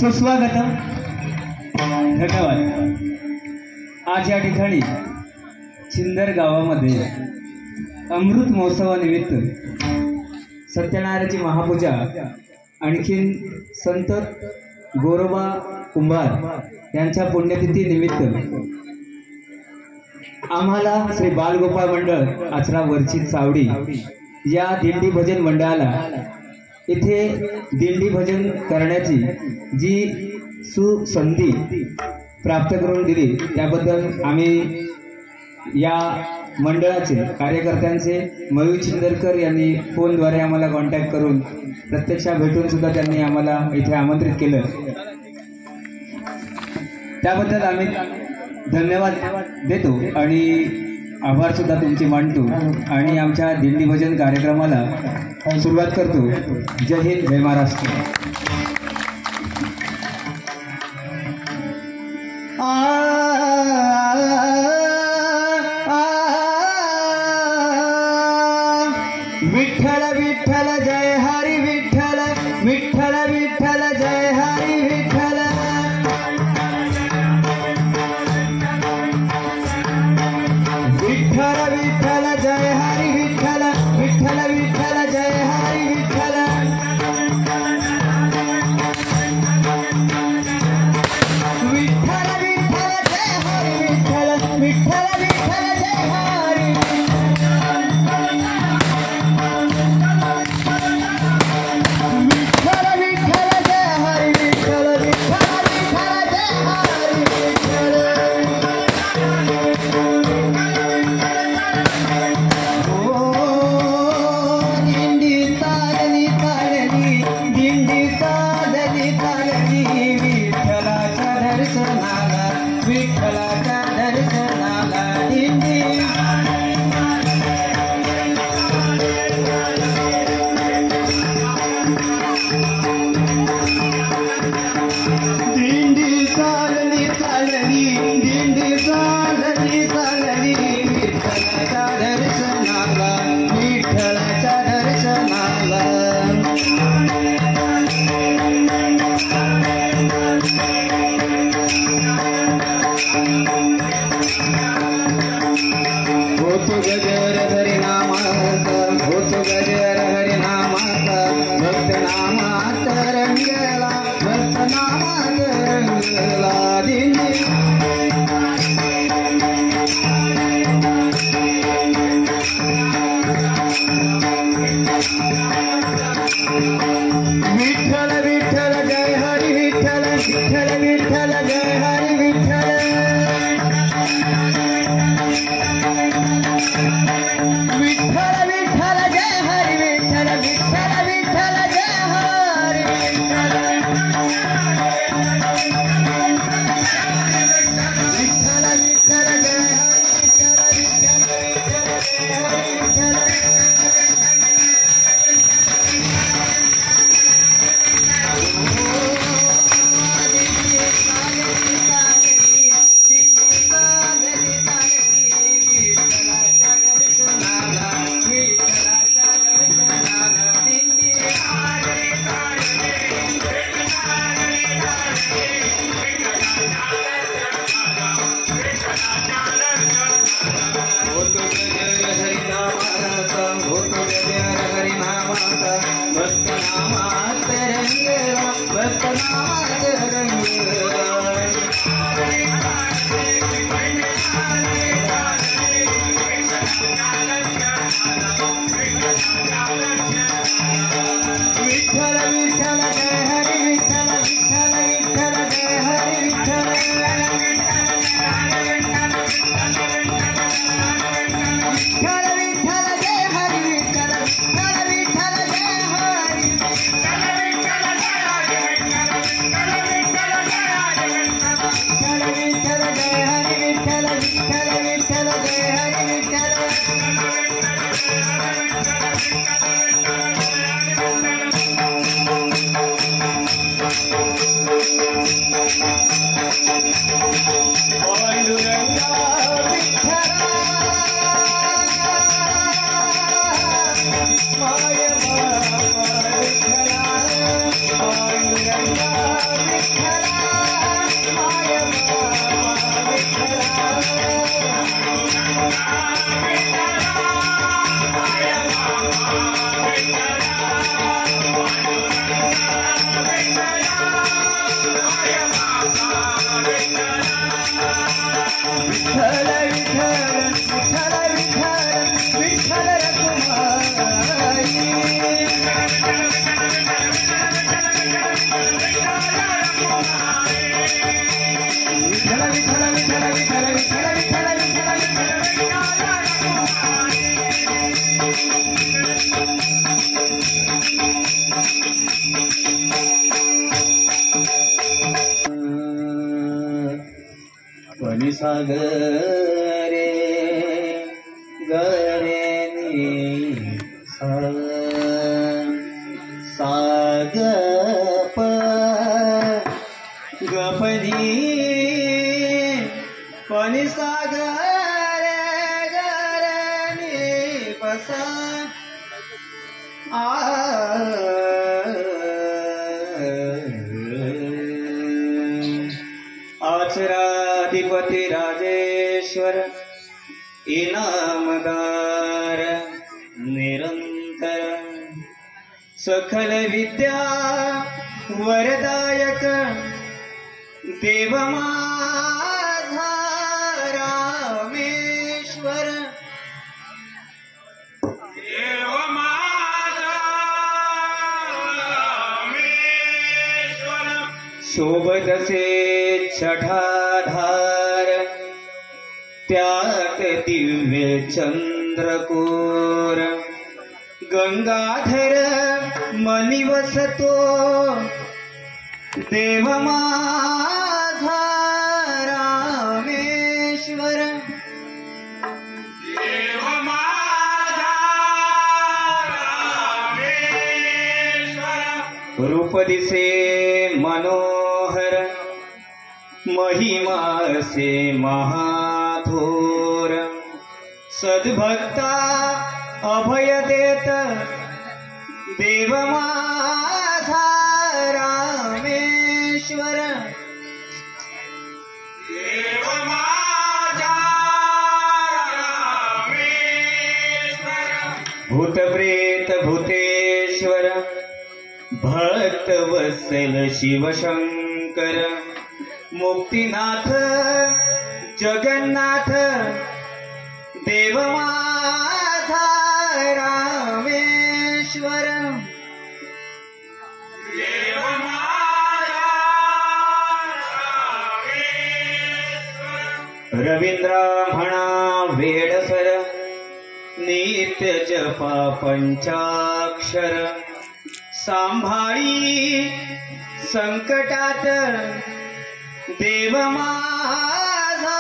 सुस्वागतम. धन्यवाद. आज या ठिकाणी चिंदर गावामध्ये अमृत महोत्सवानिमित्त सत्यनारायणाची महापूजा, आणखीन संत गोरोबा कुंभार यांच्या पुण्यतिथी निमित्त आम्हाला श्री बालगोपाळ मंडळ आचरा वरची चावडी या दिंडी भजन मंडळाला इथे दिंडी भजन करण्याची जी सुसंधी प्राप्त करून दिली त्याबद्दल आम्ही या मंडळाचे कार्यकर्त्यांचे मयूर चिंदरकर यांनी फोनद्वारे आम्हाला कॉन्टॅक्ट करून प्रत्यक्ष भेटून सुद्धा त्यांनी आम्हाला इथे आमंत्रित केलं. त्याबद्दल आम्ही धन्यवाद देतो आणि आभार सुद्धा तुमचे मानतो आणि आमच्या दिंडी भजन कार्यक्रमाला सुरुवात करतो. जय हिंद, जय महाराष्ट्र. विठ्ठल विठ्ठल जय हरी विठ्ठल, विठ्ठल विठ्ठल जय हरी विठ्ठल. विठ्ठल विठ्ठल जय हरी विठ्ठल, विठ्ठल विठ्ठल जय हरी विठ्ठल. विठ्ठल विठ्ठल जय हरी विठ्ठल, विठ्ठल विठ्ठल जय हरी Bye. सागरे गरे सागप गपनी पनि सागरे गरे पसा आचराधिपती राजेश्वर इनामदार निरंतर सकल विद्या वरदायक देव माझा रामेश्वर देव माझा रामेश्वर शोभतसे छठाधार त्यात दिव्य चंद्रकोर गंगाधर मनी वसतो देव माझा रामेश्वर देव माझा रामेश्वर रूप दिसे मनोहर महिमा से महाथोर सद्भक्ता अभय देत देव माझा रामेश्वर देव माझा रामेश्वर भूतप्रेत भूतेश्वर भक्त वत्सल शिवशंकर मुक्तिनाथ जगन्नाथ देव माझा रामेश्वर देव माझा रामेश्वर रवींद्र म्हणा वेडसर नित्य जपा पंचाक्षर सांभाळी संकटात देव माझा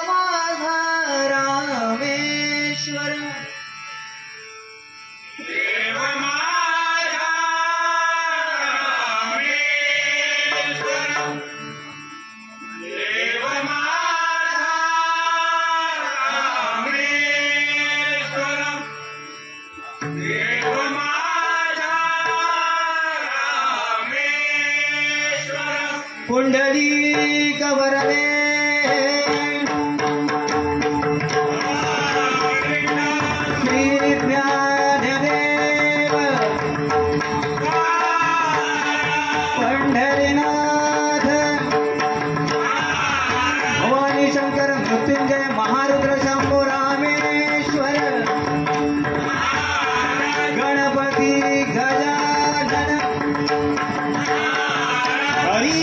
माझा रामेश्वर देव माझा रामेश्वर देव माझा रामेश्वर देव माझा रामेश्वर पुंडलिक वरदे श्री ज्ञानदेव पंढरीनाथ भवानी शंकर मृत्युंजय महारुद्र शंभो रामेश्वर गणपती गजानन हरी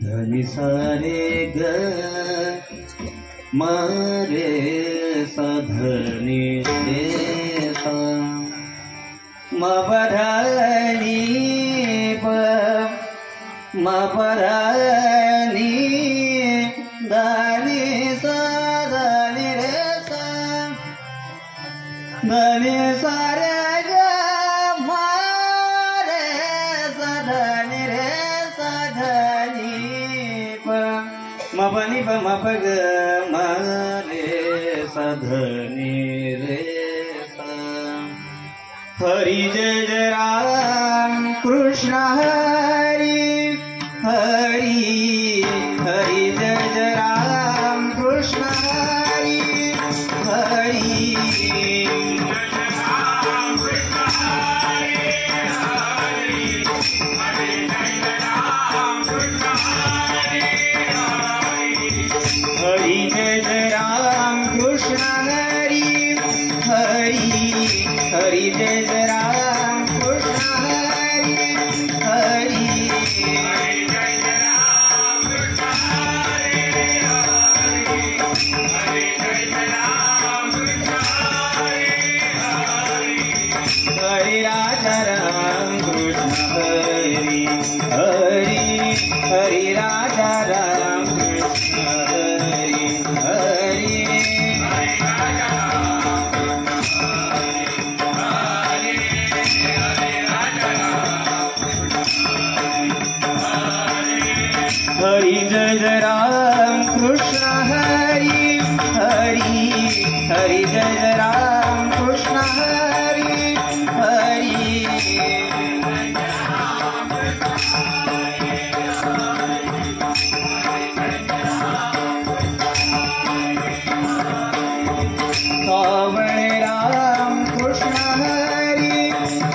धनी सारे ग मारे साधनी सा मपधनी प मपधनी धनी सा धनी रे सा धनी सारे ग मारे साधनी रे साधनी मपनी प मपग मारे साधनी रे सा हरि जय जय राम कृष्ण हरि हरि हरि जय जय राम कृष्ण हरि हरि जय राम कृष्ण हरि राजा राम कृष्ण हरी हरी हरी राजा राम कृष्ण हरी हरी हरी जय जय राम कृष्ण हरी हरी हरी जय जय राम कृष्ण हरी हरी सावळे राम कृष्ण हरी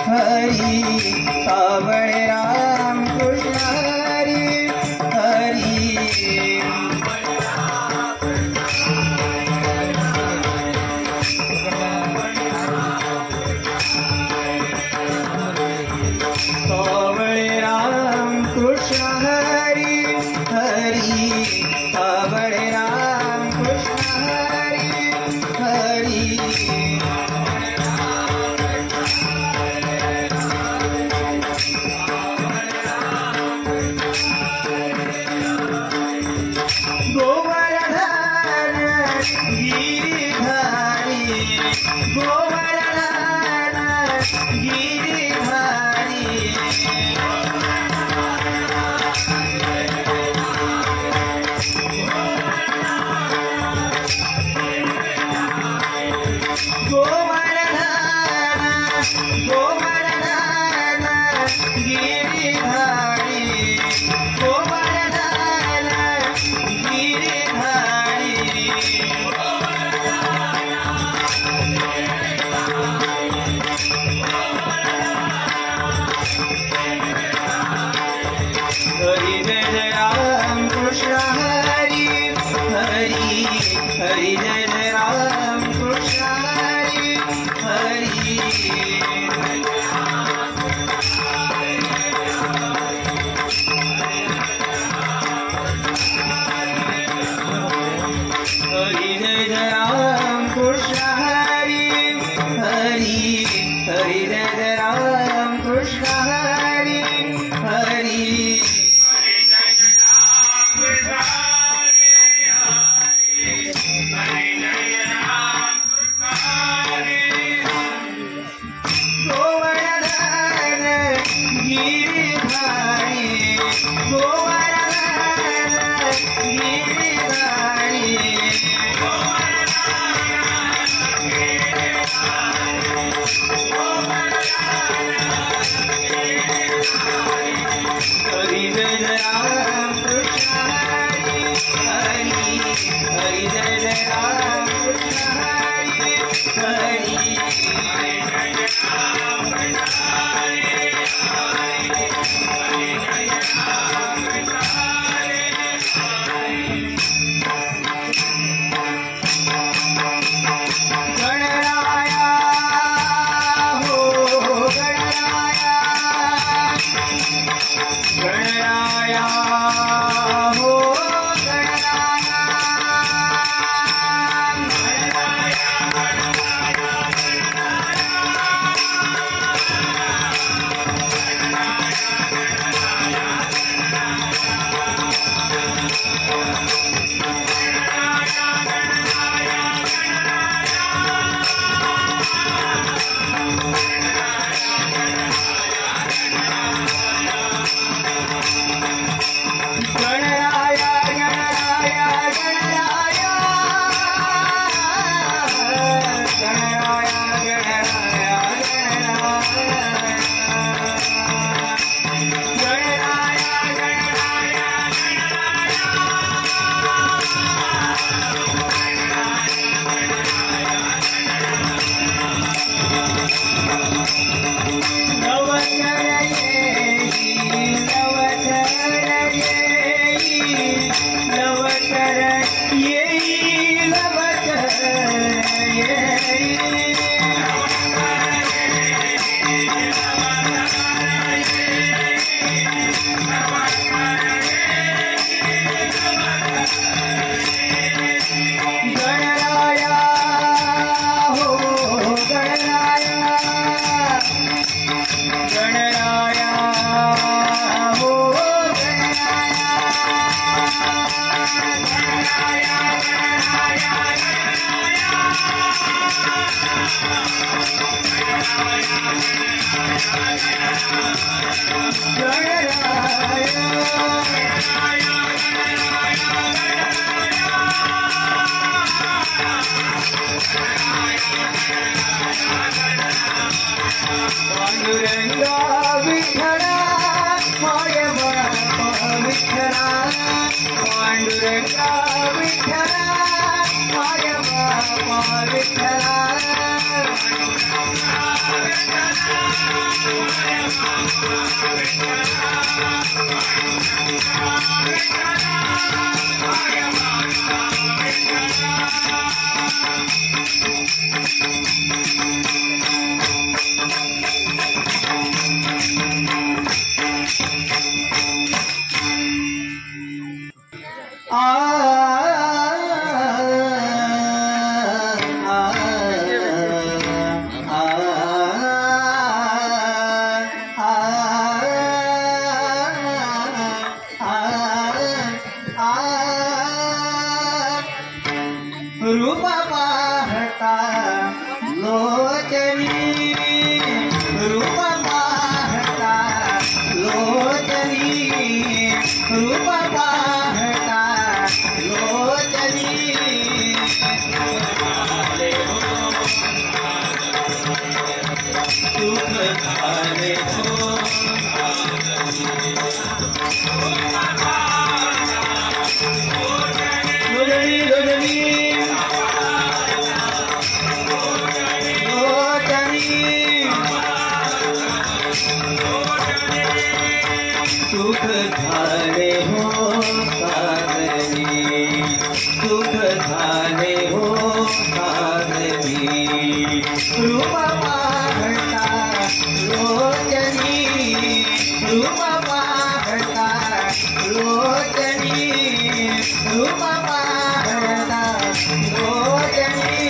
हरी सावळे राम कृष्ण हरी हरी सावळे राम कृष्ण हरी हरी सावळे राम कृष्ण हरी हरी गोवर्धन गिरिधारी गोवर्धन गिरिधारी गोवर्धन गोवर्धन गिरिधारी गोवर्धन गिरिधारी हरी जय जय राम कृष्ण हरी हरी हरी जय जय राम कृष्ण हरी हरी हरी जय जय राम कृष्ण हरी हरी हरी जय जय राम कृष्ण हरी हरी गोवर्धन गिरिधारी गोवर्धन गिरिधारी हरी जय जय राम कृष्ण हरी हरी हरी जय जय राम कृष्ण हरी हरी गणराया हो पांडुरंगा विठ्ठला माय बापा विठ्ठला पांडुरंगा विठ्ठला माय बापा विठ्ठला रूप पाहता लोचनी रूप पाहता लोचनी रूप पाहता लोचनी सुख झाले हो लोचनी लोचनी सुख झाले हो साधनी सुख झाले हो साधनी रूप पाहता लोचनी रूप पाहता लोचनी रूप पाहता लोचनी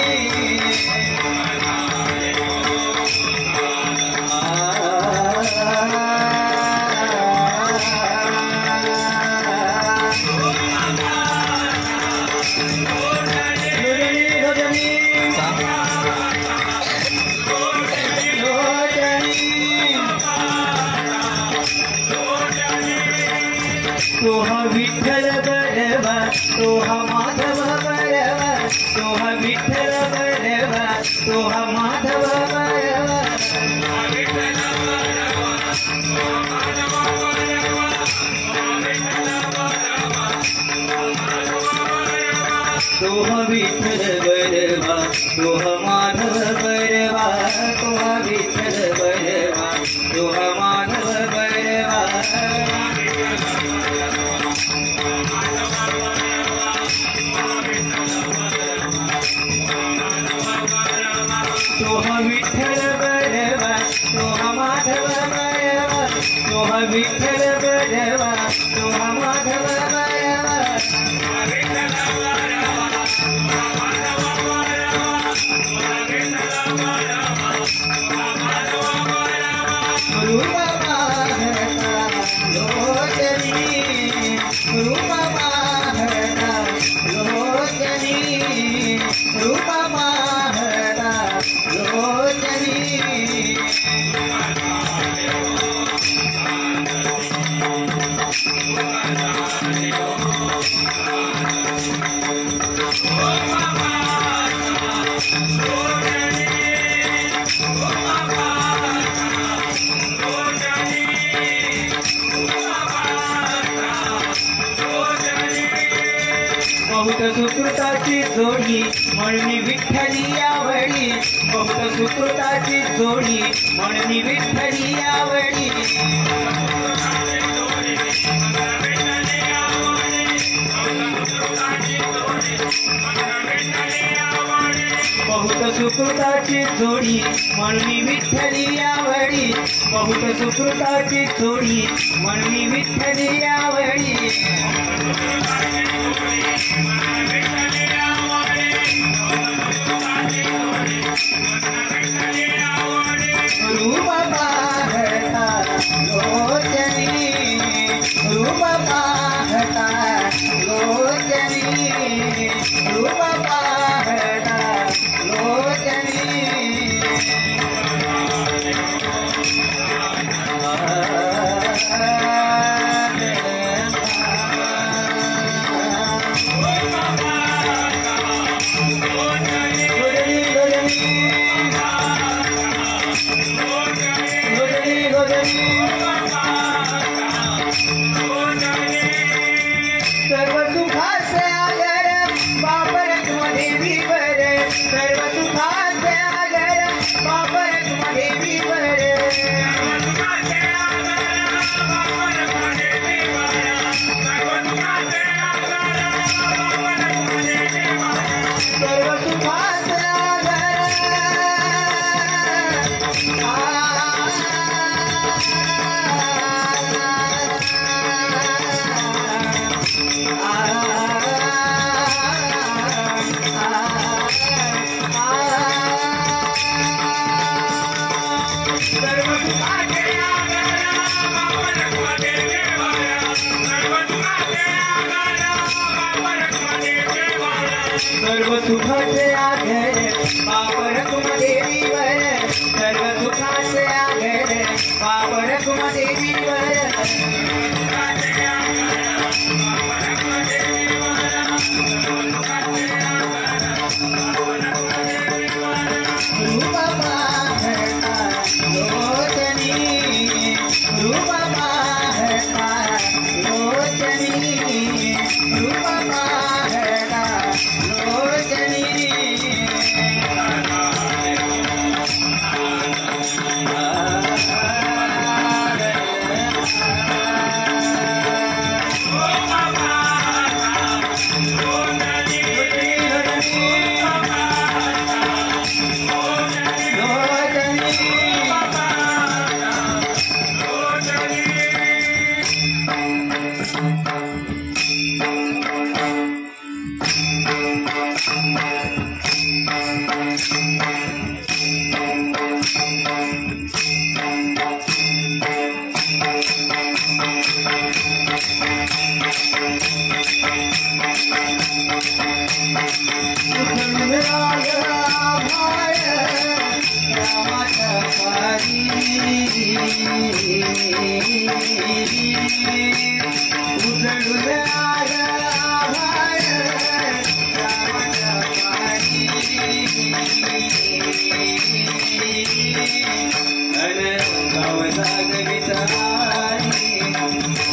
तोहा विठ्ठल बरवा तोहा माधव बरवा तोहा विठ्ठल बरवा तोहा माधव बरवा तोहा विठ्ठल बरवा तोहा माधव बरवा तोहा विठ्ठल बरवा तोहा माधव बरवा तोहा विठ्ठल बरवा तोहा माधव बरवा तोहा विठ्ठल बरवा तोहा माधव बरवा रूप पाहता लोचनी रूप पाहता लोचनी रूप पाहता लोचनी बहुत सुकृताची जोडी म्हणणी विठ्ठली आवडी बहुत सुकृताची जोडी म्हणणी विठ्ठली आवडी बहुत सुकृताची जोडी म्हणणी विठ्ठली आवडी बहुत सुकृताची जोडी म्हणणी विठ्ठली आवडी रूप पाहता सर्व सुखाचे आगर बापर देवीवर सर्व सुखाचे आगर बापर देवीवर सर्व सुखाचे सर्व सुखाचे आगर बापर देवीवर सर्व सुखाचे आगर बापर देवीवर रूप बाहरता लोचनी रूप बाहरता लोचनी रूप बाहरता लोचनी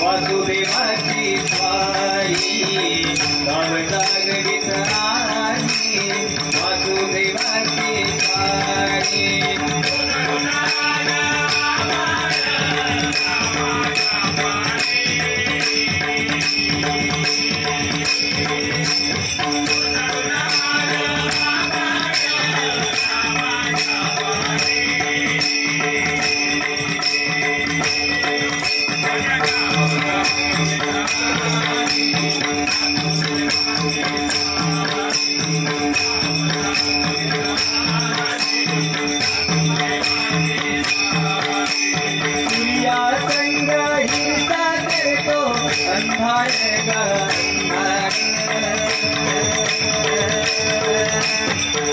वासुदेवाची स्वारी वासुदेवाची स्वारी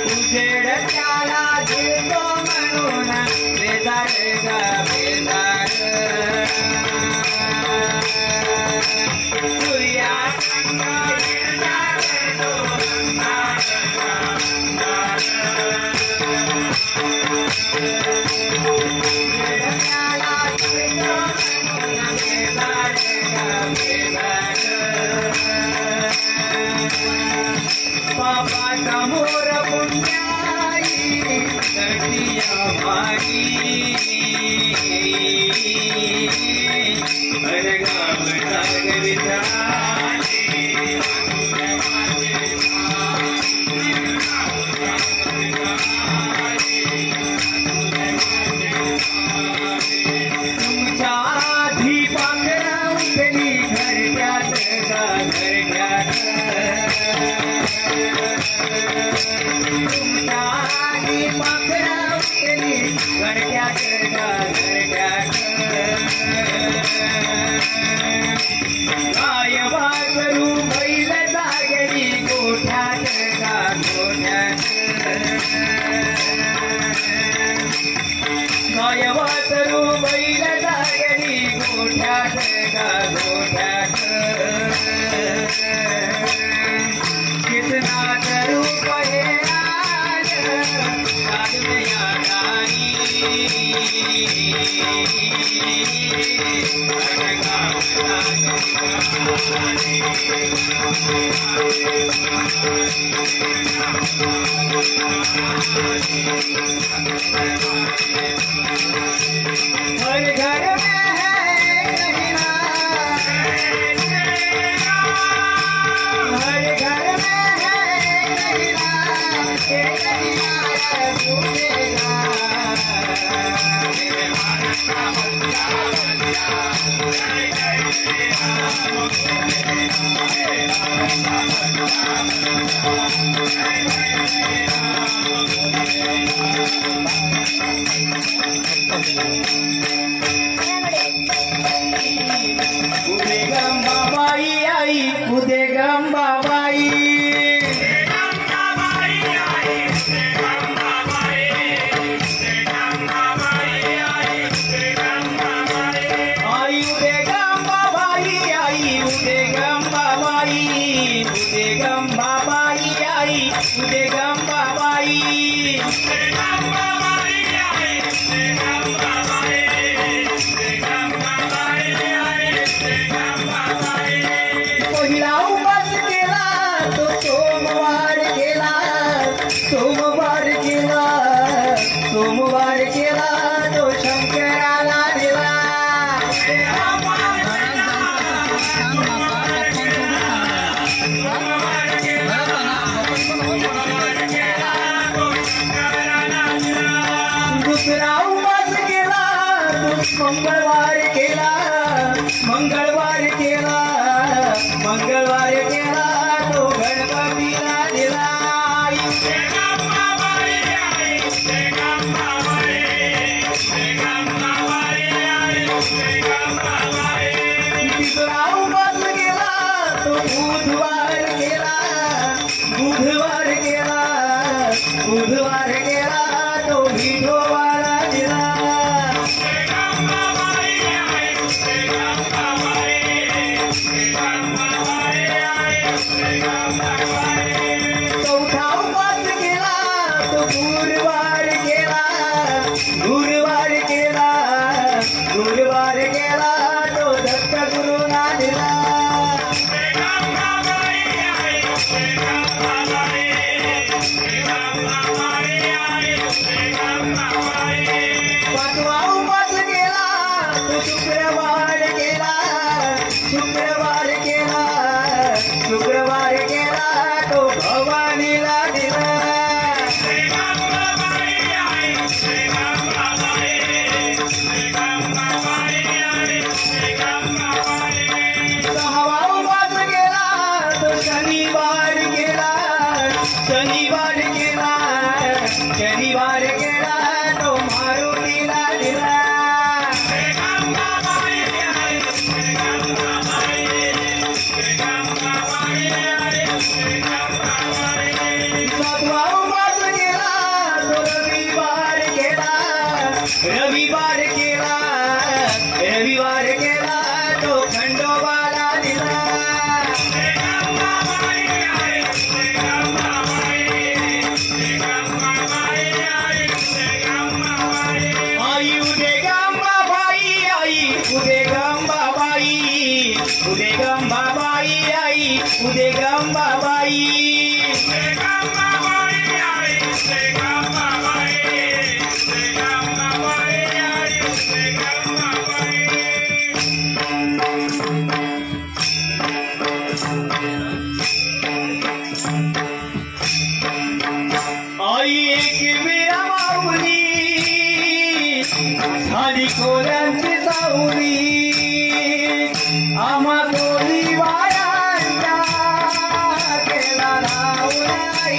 उजेड त्याला घेतो म्हणून बेजार गा बेजार सूर्या बाबा मोर पुण्याई दर्शिया भाई अरगाव सागरिताली तुमच्या आधी पाखरा उठली घरट्यात घरट्यात गाय वासरू बैल जागरी गोठ्यात गोठ्यात गाय वासरू बैल जागरी गोठ्यात गोठ्यात कितना करू पहे हर घर में है नगीना, हर घर में है नगीना, एक नगीना झूमेगा। मेरे भारत का बच्चा बच्चा जय जय श्री राम बोलेगा। मेरे भारत का बच्चा बच्चा जय जय श्री राम बोलेगा। उदे गंगाबाई आई, उदे गंगाबाई, आई उदे गंगाबाई आई, उदे गंगाबाई, उदे गंगाबाई आई, उदे गंगाबाई, पहिला उपास केला तो सोमवार केला, सोमवार केला, सोमवार केला तो शंकराला दिला। दुसरा उपास केला तो मंगळवार केला, मंगळवार केला, मंगळवार केला तो गणपतीला दिला। तिसरा उपास केला तो बुधवार केला, बुधवार केला, बुधवार केला तो विठोबाला दिला। चौथा उपास केला तो गुरुवार केला, गुरुवार केला, गुरुवार केला तो दत्त गुरुना दिला। पाचवा उपास केला तो शुक्रवार केला, शुक्रवार केला, शुक्रवार केला तो भवानीला दिला। सहावा उपास केला तो शनिवार केला, शनिवार केला, शनिवार केला तो मारुतीला दिला। सातवा उपास केला तो रविवार केला, रविवार केला, रविवार केला तो खंडोबाला दिला। आई उदे गंगाबाई आई, उदे गंगाबाई, उदे गंगाबाई आई, उदे गंगाबाई, आई एक विरा माऊली झाली कोल्यांची सावली, आम्हा कोली वायांच्या केला लावलाई।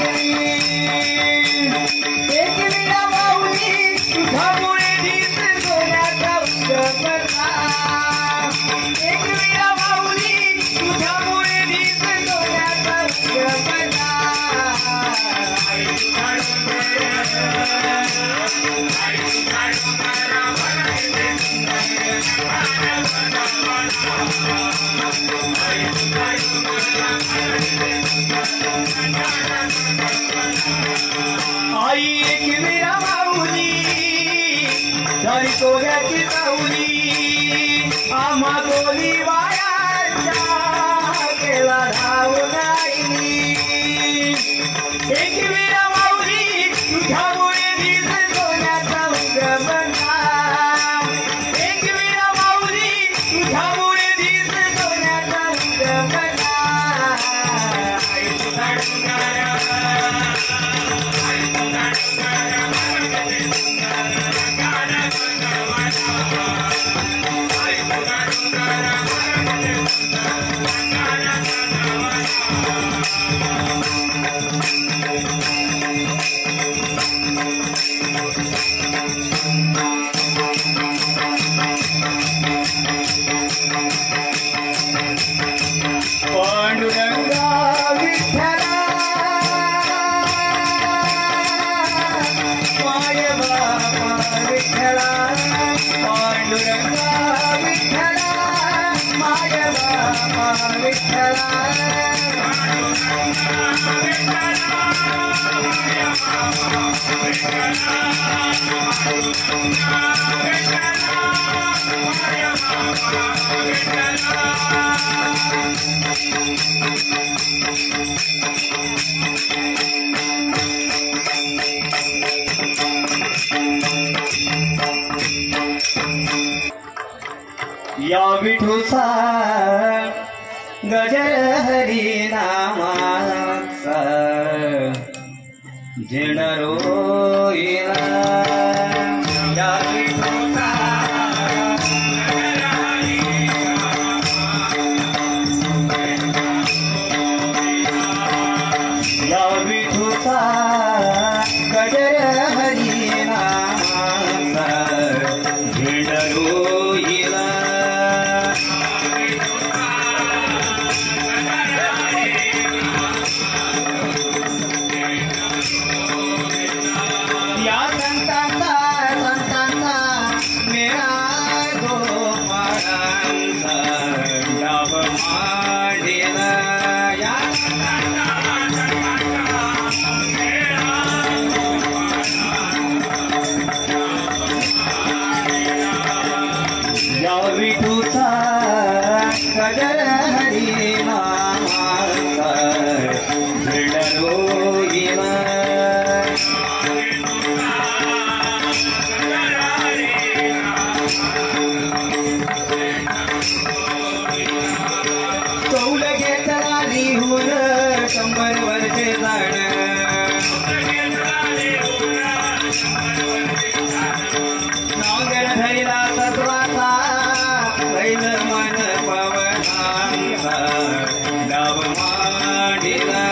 एक विरा माऊली तुझ्यामुळे दिस सोन्याचा उजळला, एक विरा माऊली तुझ्यामुळे दिस सोन्याचा उजळला। आई एक विरा माऊली झाली कोल्ह्याची माऊली आम्हा दोन्ही वायाच्या केला धावून आईनी एकविरा माऊली तुझ्यामुळे दिस सोन्याचा उगमला एकविरा माऊली तुझ्यामुळे दिस सोन्याचा उगमला आई तुझा डोंगर आई तुझा पांडुरंगा विठ्ठला माय बापा विठ्ठला पांडुरंगा विठ्ठला माय बापा विठ्ठला या विठूचा गजर हरी नामाचा जिण रोईला या विठूचा गजर हरी या विठूचा गजर हरी नामाचा जिण रोईला या संतांचा मेळा गोपाळांचा डाव मांडीला या या विठूचा गजर हरी नामाचा झेंड रोईला कौल घेतला लिहून 100 वर्षे जाण नांगर धैला तत्वाचा बैल मन पवनांचा डाव मांडीला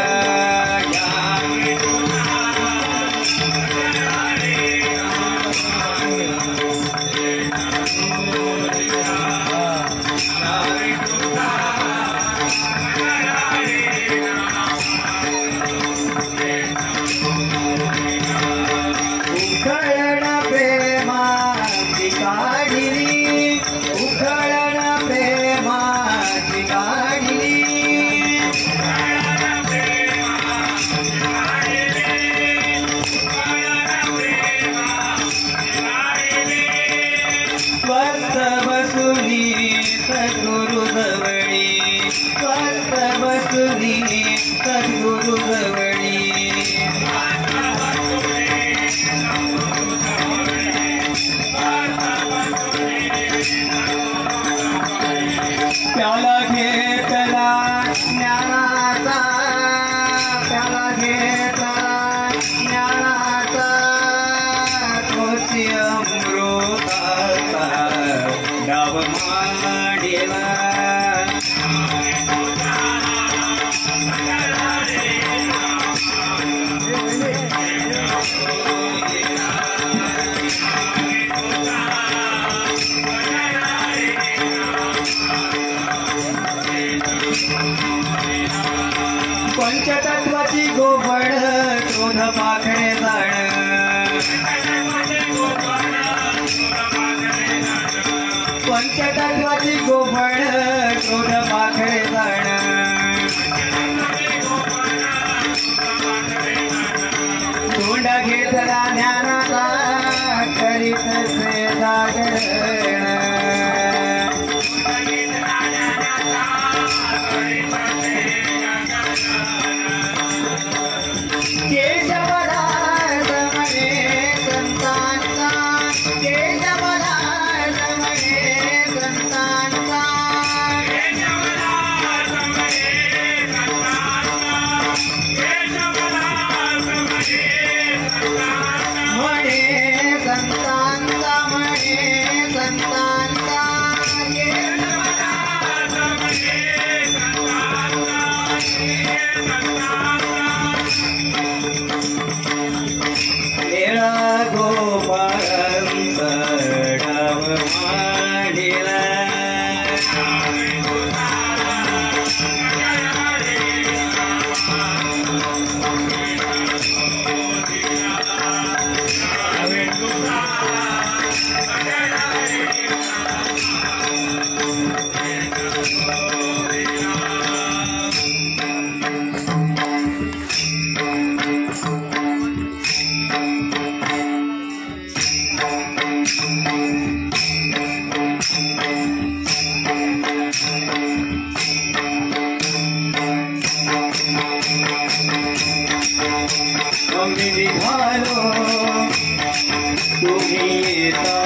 उखळण प्रेमाची काढिली उखळण प्रेमाची काढिली स्वस्त बसुनी सद्गुरु जवळी स्वस्त बसुनी सद्गुरु जवळी प्याला घेतला ज्ञानाचा प्याला घेतला ज्ञानाचा तोची अमृताचा डाव मांडीला पंचतत्वाची गोबड क्रोध पाखडे जाण पंचतत्वाची गोबड क्रोध पाखडे जाण तोंड घेतला ज्ञानाचा करीत से जागरण वाढीला निघालो तुम्ही येता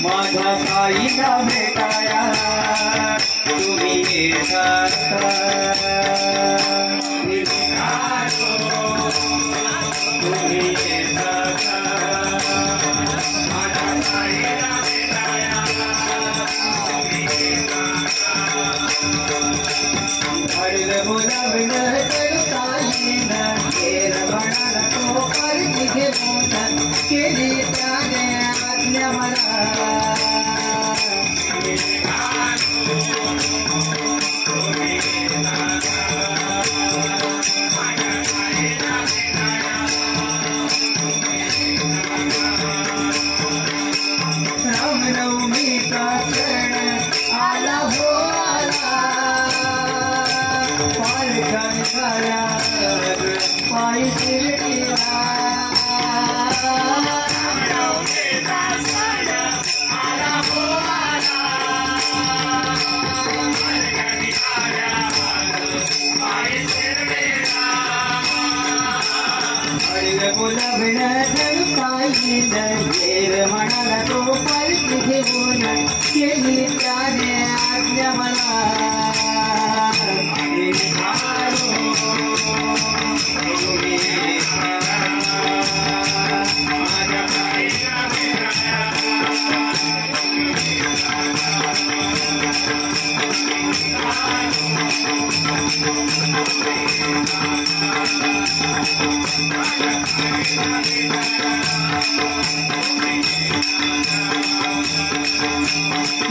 माझा साईला भेटाया तुम्ही येता निघालो तुम्ही येता माझा साईला भेटाया हरिल बोलावण केली त्याने आज्ञा मला रामनवमीचा सण आला हो आला पालखा निघाला पायी शिर्डीला बोलावण पाहिजे घेर म्हणाला तो पालखी घेऊन केली त्याने आज्ञा मला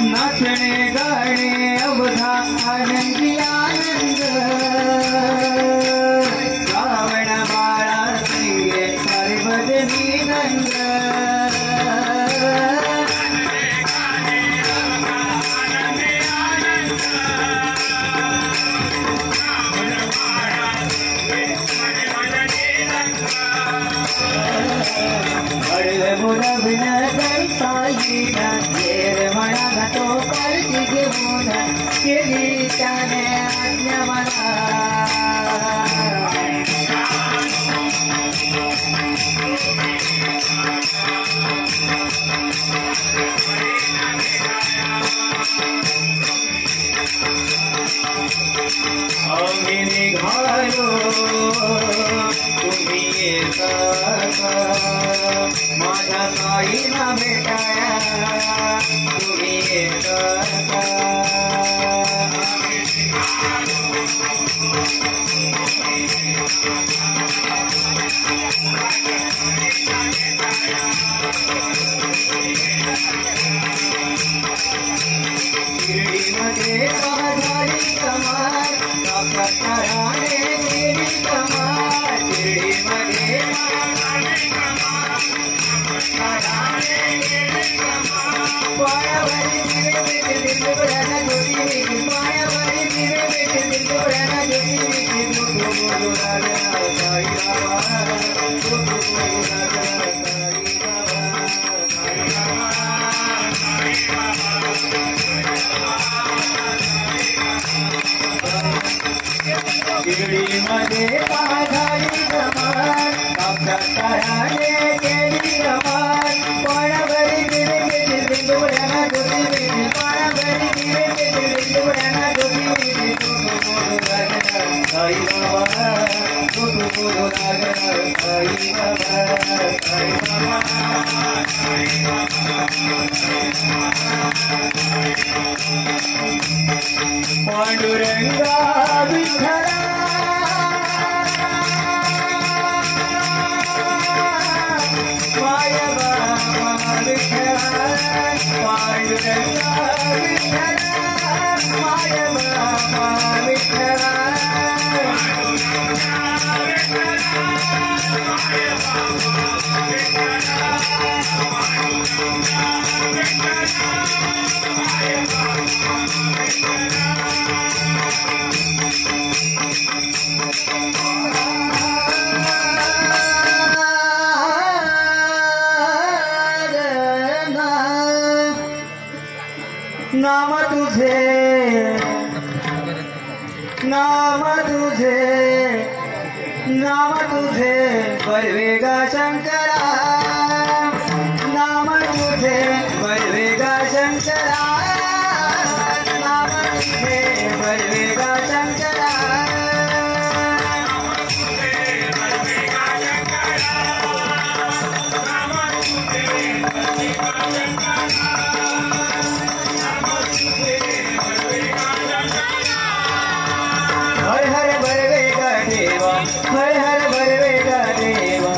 नाचणे गाणे अवधा आनंदी आनंद श्रावण बाळा सिंगे सारे भजनी नंद बोलावण पाहिजे घेर म्हणाला तो पालखी घेऊन केली त्याने आज्ञा मला आम्ही निघालो तुम्ही येता माझ्या साईला भेटाया तुम्ही येता शिर्डीमध्ये झाली कमाल काकाराने केली कमाल शिर्डीमध्ये पायावरी दिवे भेटे दिलबराना ज्योती भेटे पायावरी दिवे भेटे दिलबराना ज्योती भेटे मोठो बोलो राजा साई बाबा मोठो बोलो राजा साई बाबा शिर्डीमध्ये झाली कमाल काकाराने केली कमाल पायावरी दिवे भेटे दिलबराना ज्योती भेटे पायावरी दिवे भेटे दिलबराना ज्योती भेटे मोठो बोलो राजा साई बाबा मोठो बोलो राजा साई बाबा साई बाबा पांडुरंगा विठ्ठला माय बाबा विठ्ठला नाम तुझे बळवेगा शंकरा, नाम तुझे बळवेगा शंकरा, नाम तुझे बळवेगा शंकरा, हर हर बळवेगा देवा, हर हर बळवेगा देवा,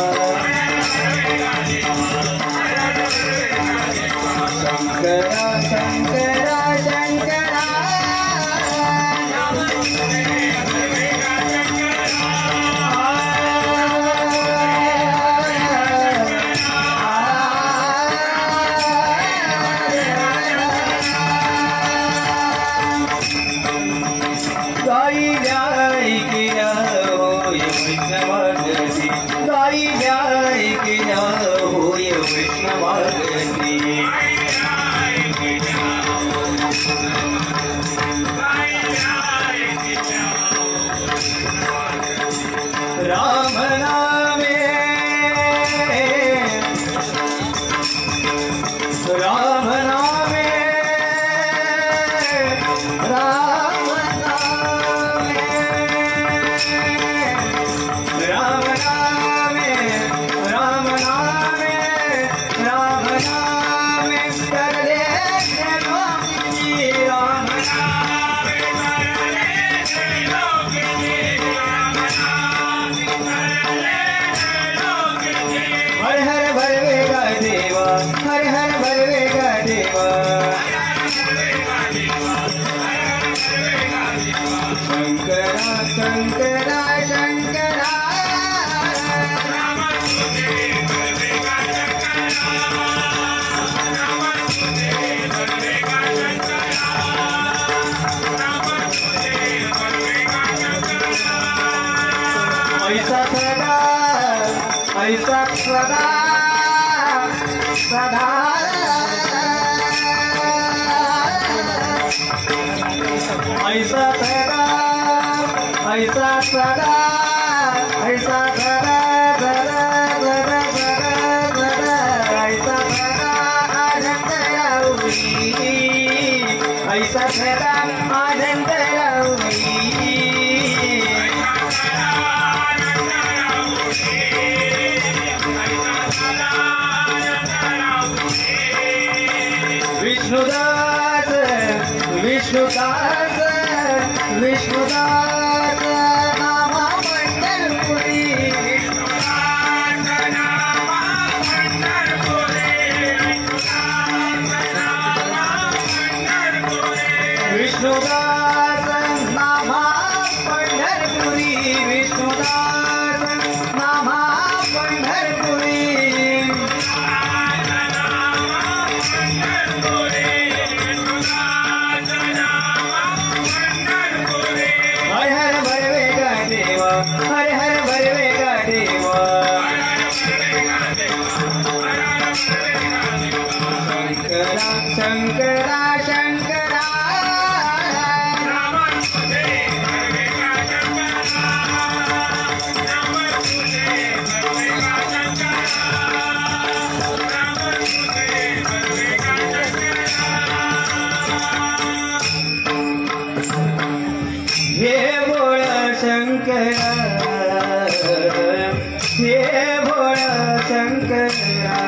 शंकरा शंकरा शंकरा, गाईल्या ऐकिल्या होय वैष्णवागती, गाईल्या ऐकिल्या होय वैष्णवागती, राम नामे, राम नामे, राम नामे, राम नामे, राम नामे, राम नामे, करले लोकी, राम नामे, करले लोकी, हर हर बळवेगा देवा, हर हर बळवेगा देवा, शंकरा शंकरा शंकरा, ऐसा सदा, ऐसा सदा सदा, ऐसा सदा, ऐसा सदा, ऐसा सदा सदा सदा सदा सदा, ऐसा सदा आनंद राहुली, ऐसा सदा आनंद राहुली, विष्णुदास विष्णुदास विष्णुदास नाम पंढरपुरी, विष्णुदास नाम पंढरपुरी, विष्णुदास नाम पंढरपुरी, विष्णुदास नाम पंढरपुरी, हर हर बळवेगा देवा, हर हर बळवेगा देवा, शंकरा शंकरा शंकरा, हे भोळ शंकरा, हे भोळ शंकरा,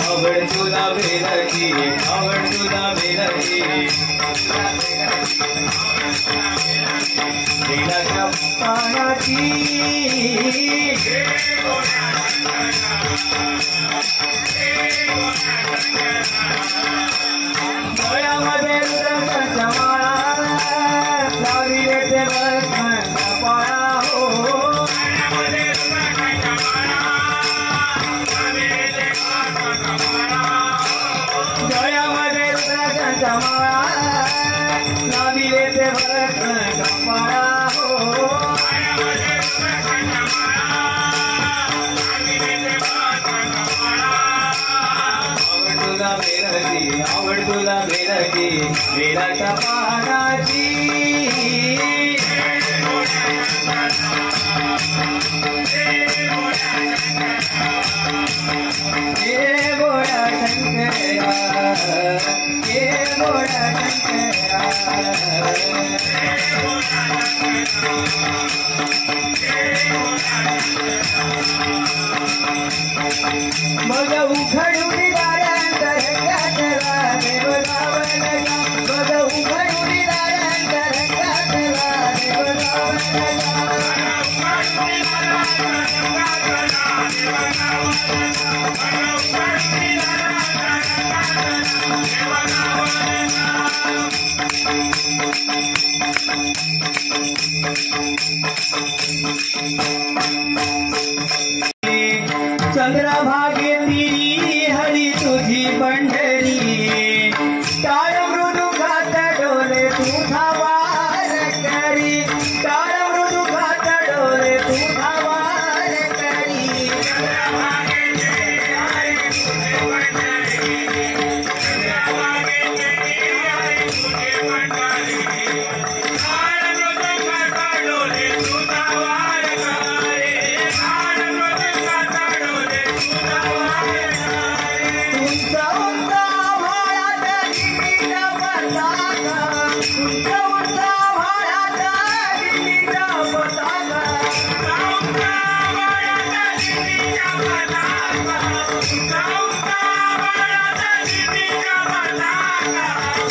आवड तुला बेलाची, आवड तुला बेलाची, बेलाच्या पानाची गळ्यामध्ये रुद्राक्षाच्या माळा लाविले ते भस्माचा पाळा हो गळ्यामध्ये रुद्राक्षाच्या माळा लाविले ते भस्माचा पाळा हो आवड तुला बेलकी बेलाच्या पानाची हे गोळ्या शंकरा हे गोळ्या मग उघडून चंद्रभागे तिरी हरी तुझी पंढरी टाळ मृदुघात डोले तुझा वार करी टाळ मृदुघात डोले तुझा वार करी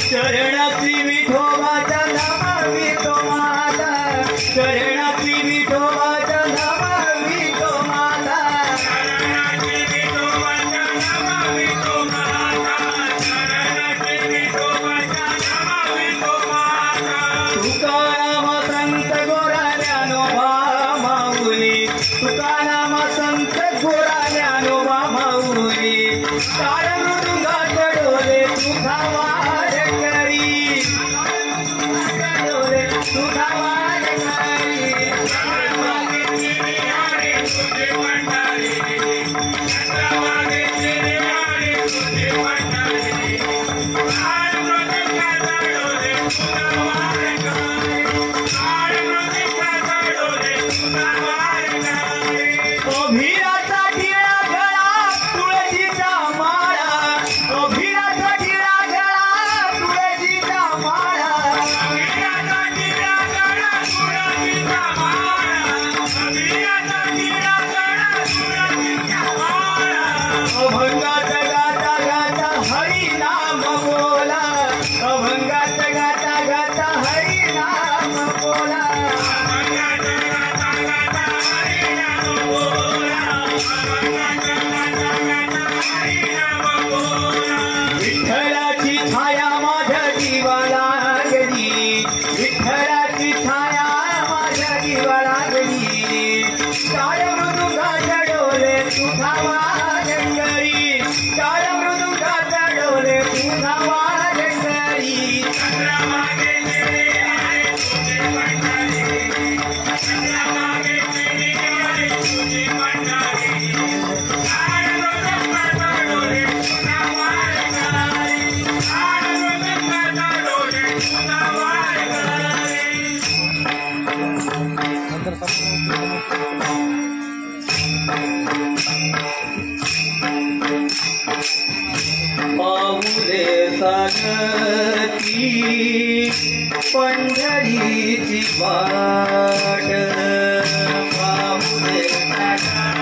शरणाची विठोबाच्या नामावी तो माता शरणाची विठोबाच्या नामावी तो माता शरणाची विठोबाच्या नामावी तो माता शरणाची विठोबाच्या नामावी तो माता तुकाराम संत गोरा ज्ञानोबा माऊली तुकाराम संत गोरा ज्ञानोबा माऊली टाळ मृदुघात डोले तुझा वार करी तुझा वार करी अभिराचा ढिळा गळा तुळशीचा माळा अभिराचा ढिळा गळा तुळशीचा माळा अभिराचा ढिळा गळा तुळशीचा माळा अभिराचा ढिळा गळा तुळशीचा माळा अभंगात गाता गाता हरी नाम बोला अभंगात गाता गाता हरी नाम बोला विठ्ठलाची छाया माझ्या जीवाला लागली विठ्ठलाची छाया माझ्या जीवाला लागली टाळ मृदुघात डोले तुझा वार करी टाळ मृदुघात डोले तुझा वार करी चंद्रभागे तेरे आले तुझे पंढरी चंद्रभागे तेरे आले तुझे पंढरी टाळ मृदुघात डोले तुझा वार करी टाळ मृदुघात डोले तुझा वार पाऊले सागती पंढरीची वाट पाऊले सागती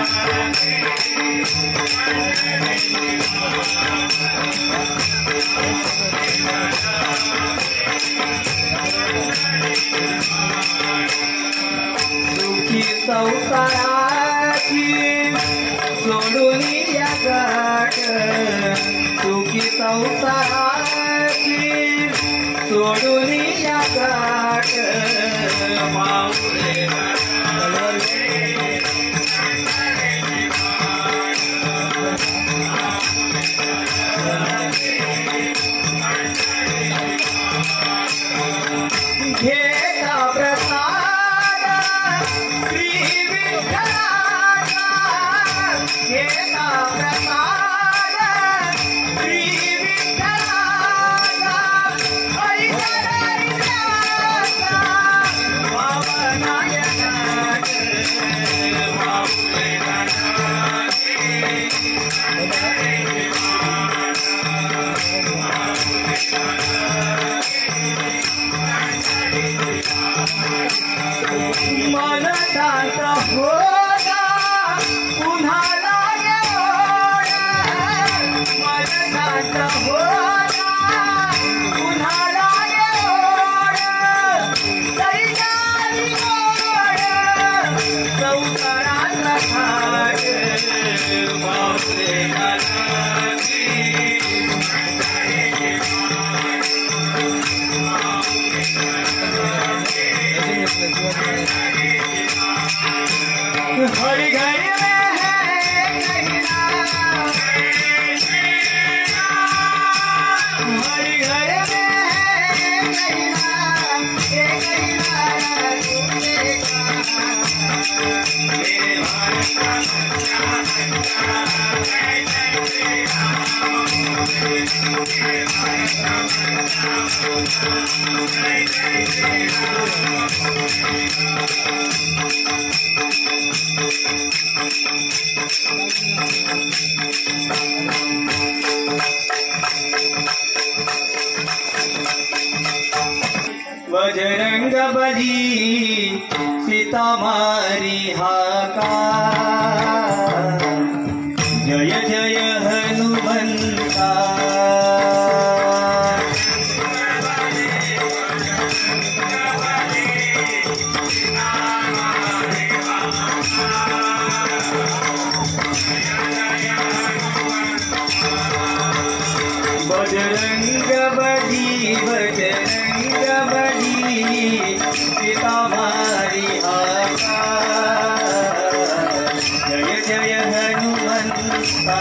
पंढरीची वाट संसाराची सोडून या गाठ सुखी संसाराची सोडून या गाठ माऊले घेता प्रसाद श्री विठ्ठलाचा घेता प्रसाद श्री विठ्ठलाचा हरिहराचा वामनायकाच माऊले मन शांत होता पुन्हा येऊन मन शांत होता पुन्हा येऊन तरी नाही गोड संसाराचा थाट बापरे हरि घर में है कहिना हरि घर में है कहिना ये कहिना तुमने बजरंग बली सीता मारी हाका जय जय हनुमंता बजरंग बली बजरंग बली सीता मारी हाका जय जय हनुमंता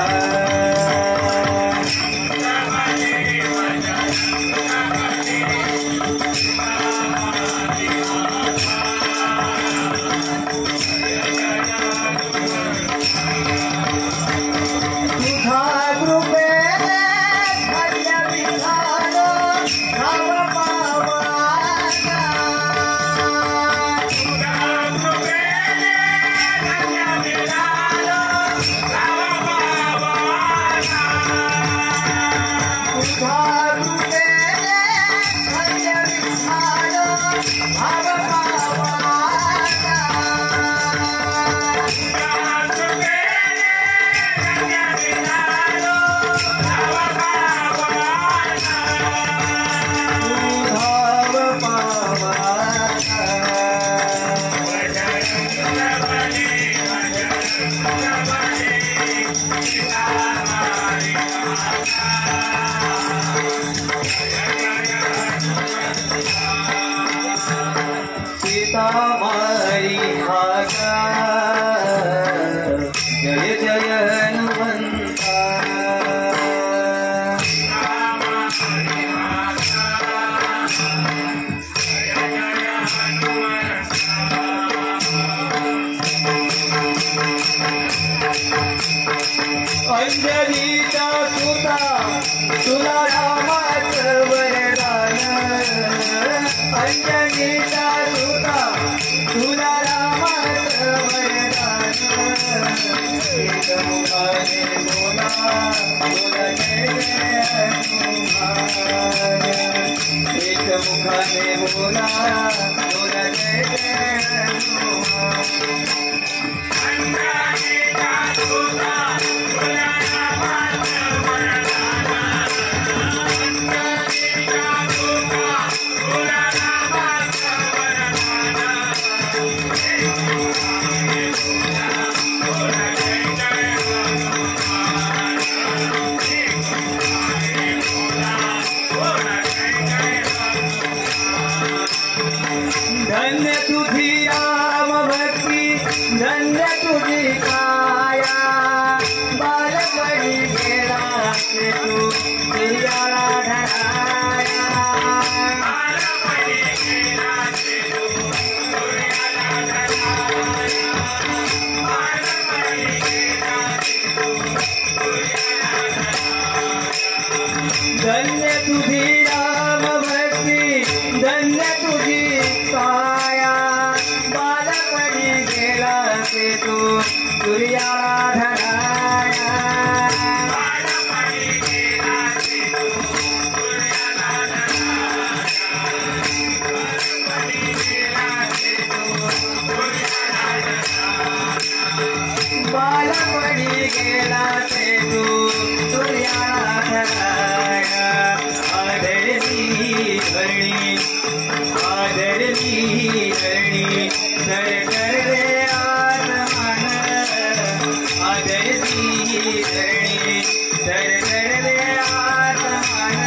सीता मारी हाका जय जय हनुमंता अंजलीचा सुता तुला रामाचं वरदान अंजलीचा सुता तुला रामाचं वरदान एक मुखाने बोला बोला जय जय हनुमान एक मुखाने बोला बोला जय जय हनुमान तुझी राम भक्ती धन्य तुझी काया बालपणी गेला ते तू तुझ्याला धराया धन्य तुझी राम भक्ती धन्य तुझी काया बालपणी गेला ते तू तुझ्याला धराया बालपणी गेला ते तू तुझ्याला धराया आदरली धरणी धर कर रे आत्मान आदरली धरणी धर कर रे आत्मान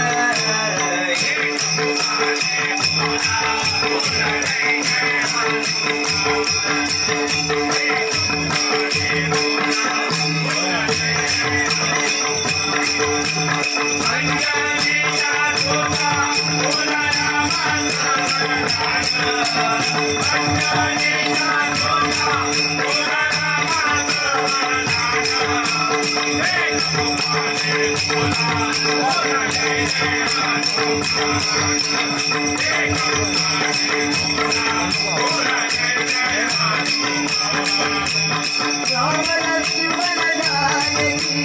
राम लक्ष्मण जानकी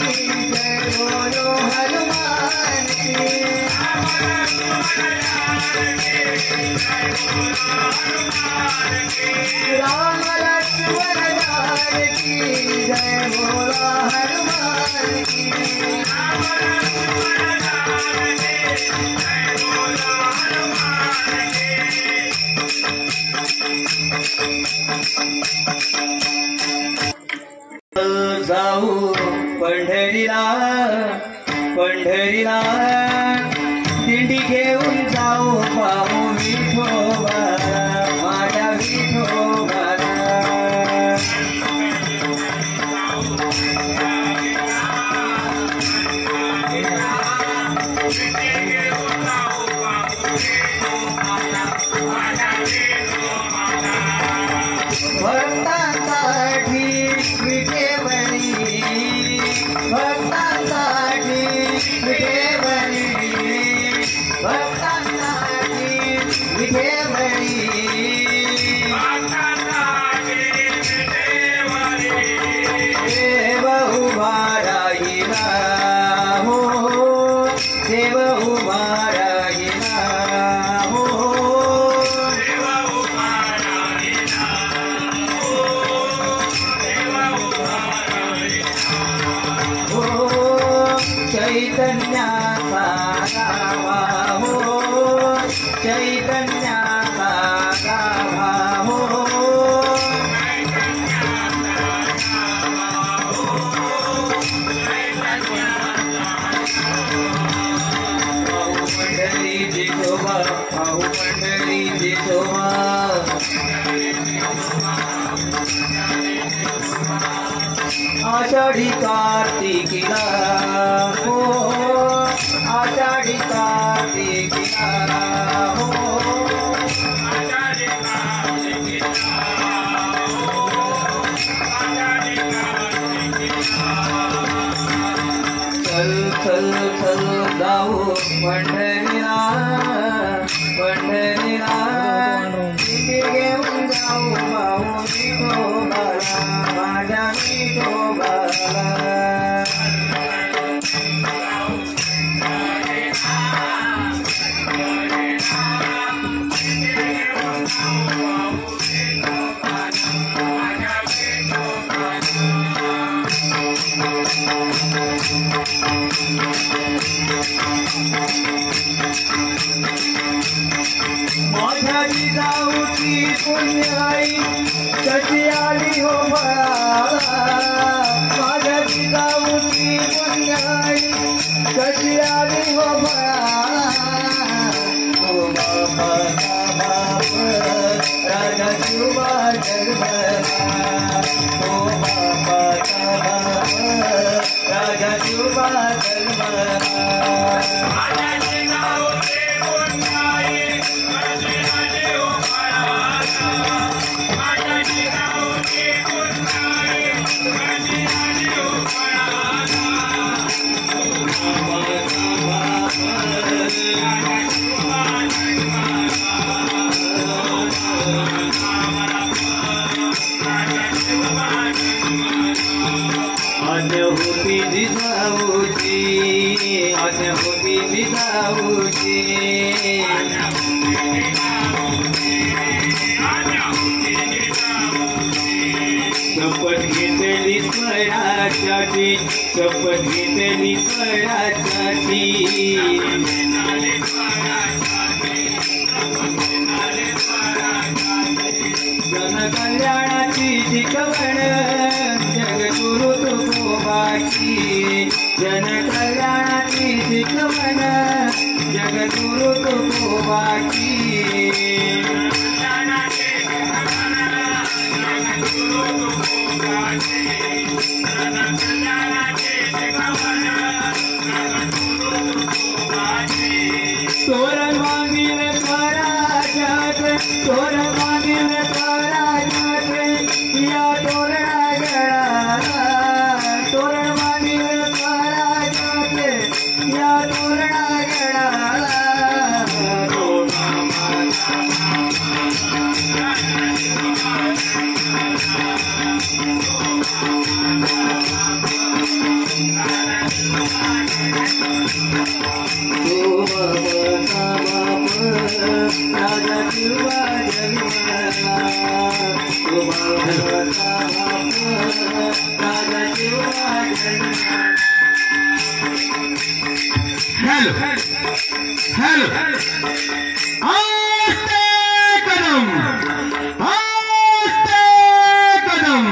जय बोलो हनुमान की राम लक्ष्मण जानकी जय बोलो हनुमान की जाऊ पंढरीला पंढरीला दिंडी घेऊन जाऊ पाहू विठोबा माझ्या विठोबाला भक्तांसाठी विठेवरी भक्तांसाठी विठेवरी भक्तांसाठी विठेवरी देव उभा राहिला हो देव उभा राहिला हो चैतन्याचा गावा हो चैतन्याचा गावा हो पाहू पंढरी जिथोबा पाहू पंढरी जिथोबा आषाढी कार्तिकीला हो आषाढी कार्तिकीला हो चल चल चल जाऊ पंढरीला पंढरीला घेऊन जाऊ पाहू विठोबाला माझ्या विठोबाला माझ्या जिजाऊची पुण्याई कशी आली हो मला माझ्या जिजाऊची पुण्याई कशी आली हो मला ओ बाबा बाप राजाची जन्मला तो बापाचा बाप राजा शिवबा जन्मला होती जिजाऊची आज्ञा होती जिजाऊची शपथ घेतली स्वराज्याची शपथ घेतली स्वराज्याची जनकल्याणाची शिकवण जगगुरु तुकोबाची जनकल्याणाची शिकवण जगगुरु तुकोबाची तोरण बांधील स्वराज्यात तोरण बांधील स्वराज्यात या तोरणा गळाला तोरण बांधील स्वराज्यात या तोरणा गळाला राजा शिवबा जन्मला तो बापाचा बाप राजा शिवबा जन्मला हेलो हेलो आस्ते कदम आस्ते कदम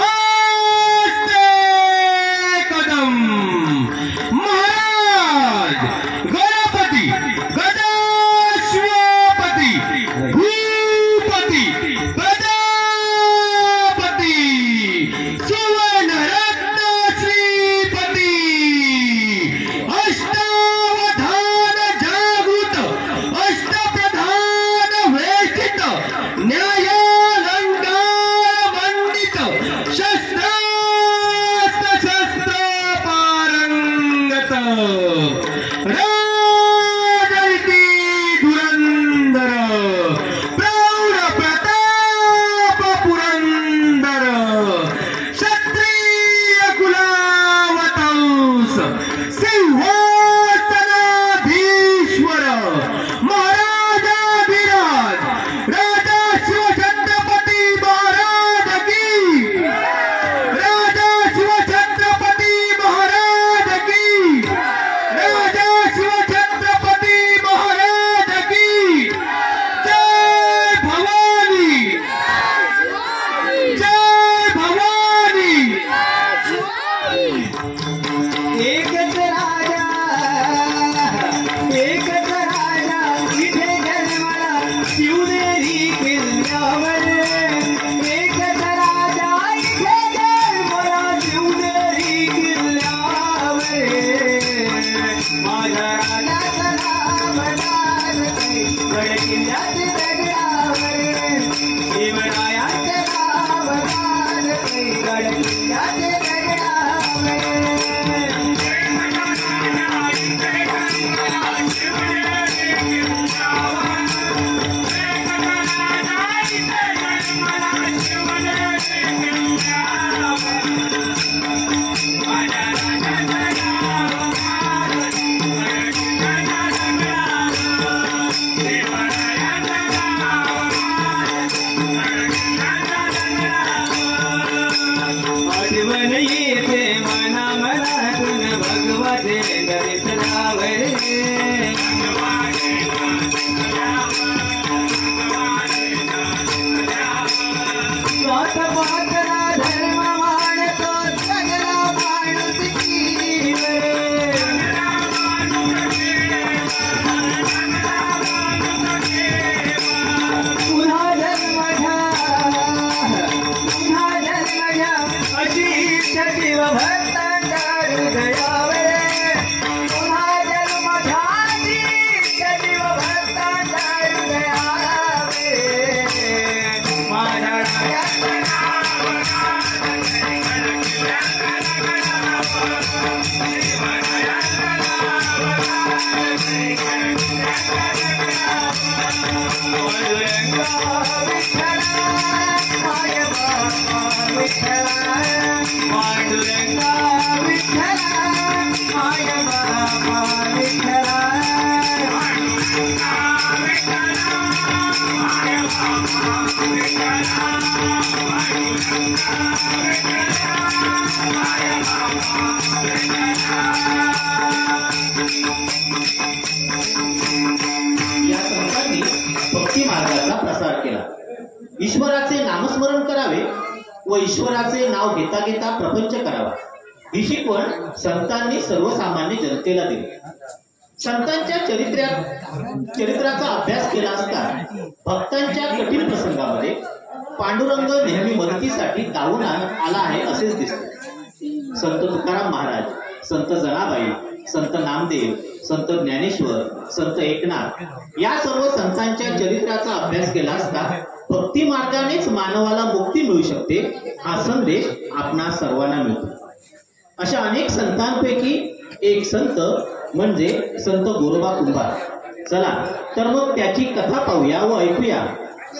आस्ते कदम महाराज गणपती गजाश्वपती भूपती प्रजापती सुवर्णरत्न श्रीपती अष्टावधान जागृत अष्टप्रधान वेष्टित न्यायालंकार मंडित शस्त्रास्त्र शस्त्र पारंगत राजनीती धुरंधर प्रौढ प्रताप पुरंदर क्षत्रिय कुलावतंस सिंहासनाधीश्वर महाराजाधिराज राजा शिवछत्रपती महाराज की राजा शिवछत्रपती महाराज की राजा शिवछत्रपती महाराज की जय भवानी जय भवानी एकच राजा इथे जन्मला शिवनेरी किल्ल्यावर एकच राजा इथे जन्मला शिवनेरी किल्ल्यावर माझ्या राजाचं नाव जानकी गडकिल्ल्याच्या दगडावर शिवरायाचं नाव जानकी गडकिल्ल्याच्या दगडावर आठवण येते मना मनातून भगवते दर्शनावर भक्ती मार्गाचा प्रसार केला। ईश्वराचे नामस्मरण करावे व ईश्वराचे नाव घेता घेता प्रपंच करावा ही शिकवण संतांनी सर्वसामान्य जनतेला दिली। संतांच्या चरित्राचा अभ्यास केला असता भक्तांच्या कठीण प्रसंगामध्ये पांडुरंग नेहमी मदतीसाठी धावून आला आहे असेच दिसते। संत तुकाराम महाराज, संत जनाबाई, संत नामदेव, संत ज्ञानेश्वर, संत एकनाथ या सर्व संतांच्या चरित्राचा अभ्यास केला असता भक्ती मार्गानेच मानवाला मुक्ती मिळू शकते हा संदेश आपणा सर्वांना मिळतो। अशा अनेक संतांपैकी एक संत म्हणजे संत गोरोबा कुंभार। चला तर मग त्याची कथा पाहूया व ऐकूया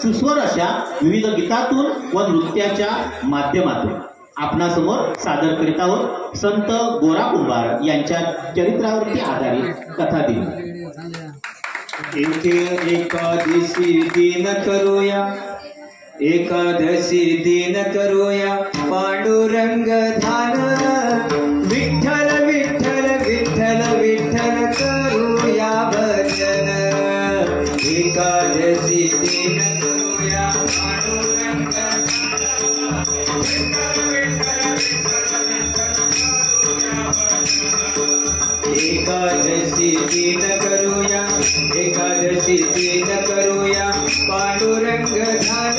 सुस्वर अशा विविध गीतातून व नृत्याच्या माध्यमातून। आपणासमोर सादर करीत आहोत संत गोरा कुंभार यांच्या चरित्रावरती आधारित कथा दिली। एकादशी दिन करूया, एकादशी दिन करूया पांडुरंग ध्यान, विठ्ठल विठ्ठल विठ्ठल विठ्ठल करूया भजन। एकादशी दिन करूया पांडुरंग ध्यान, एकादशी दिन करूया, एकादशी दिन करूया पांडुरंग ध्यान,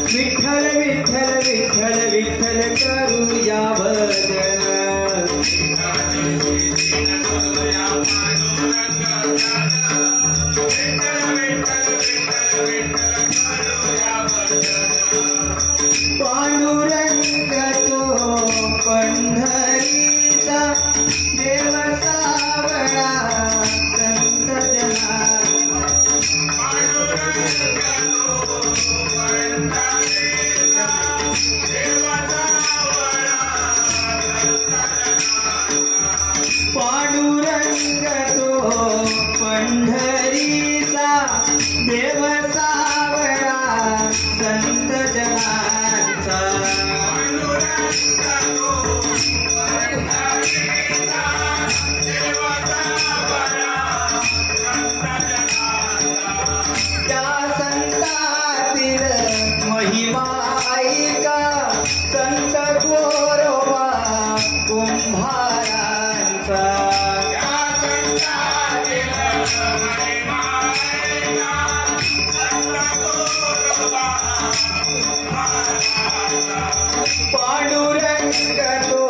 विठ्ठल विठ्ठल विठ्ठल विठ्ठल करूया भजन। पांडुरंग तो पंढरीचा देव सावळा संत जना, पांडुरंग तो पंढरीचा देव सावळा संत जनाचा, त्या संतातील महिमा ऐका संत गोरोबा कुंभारांचा। पांडुरंग तो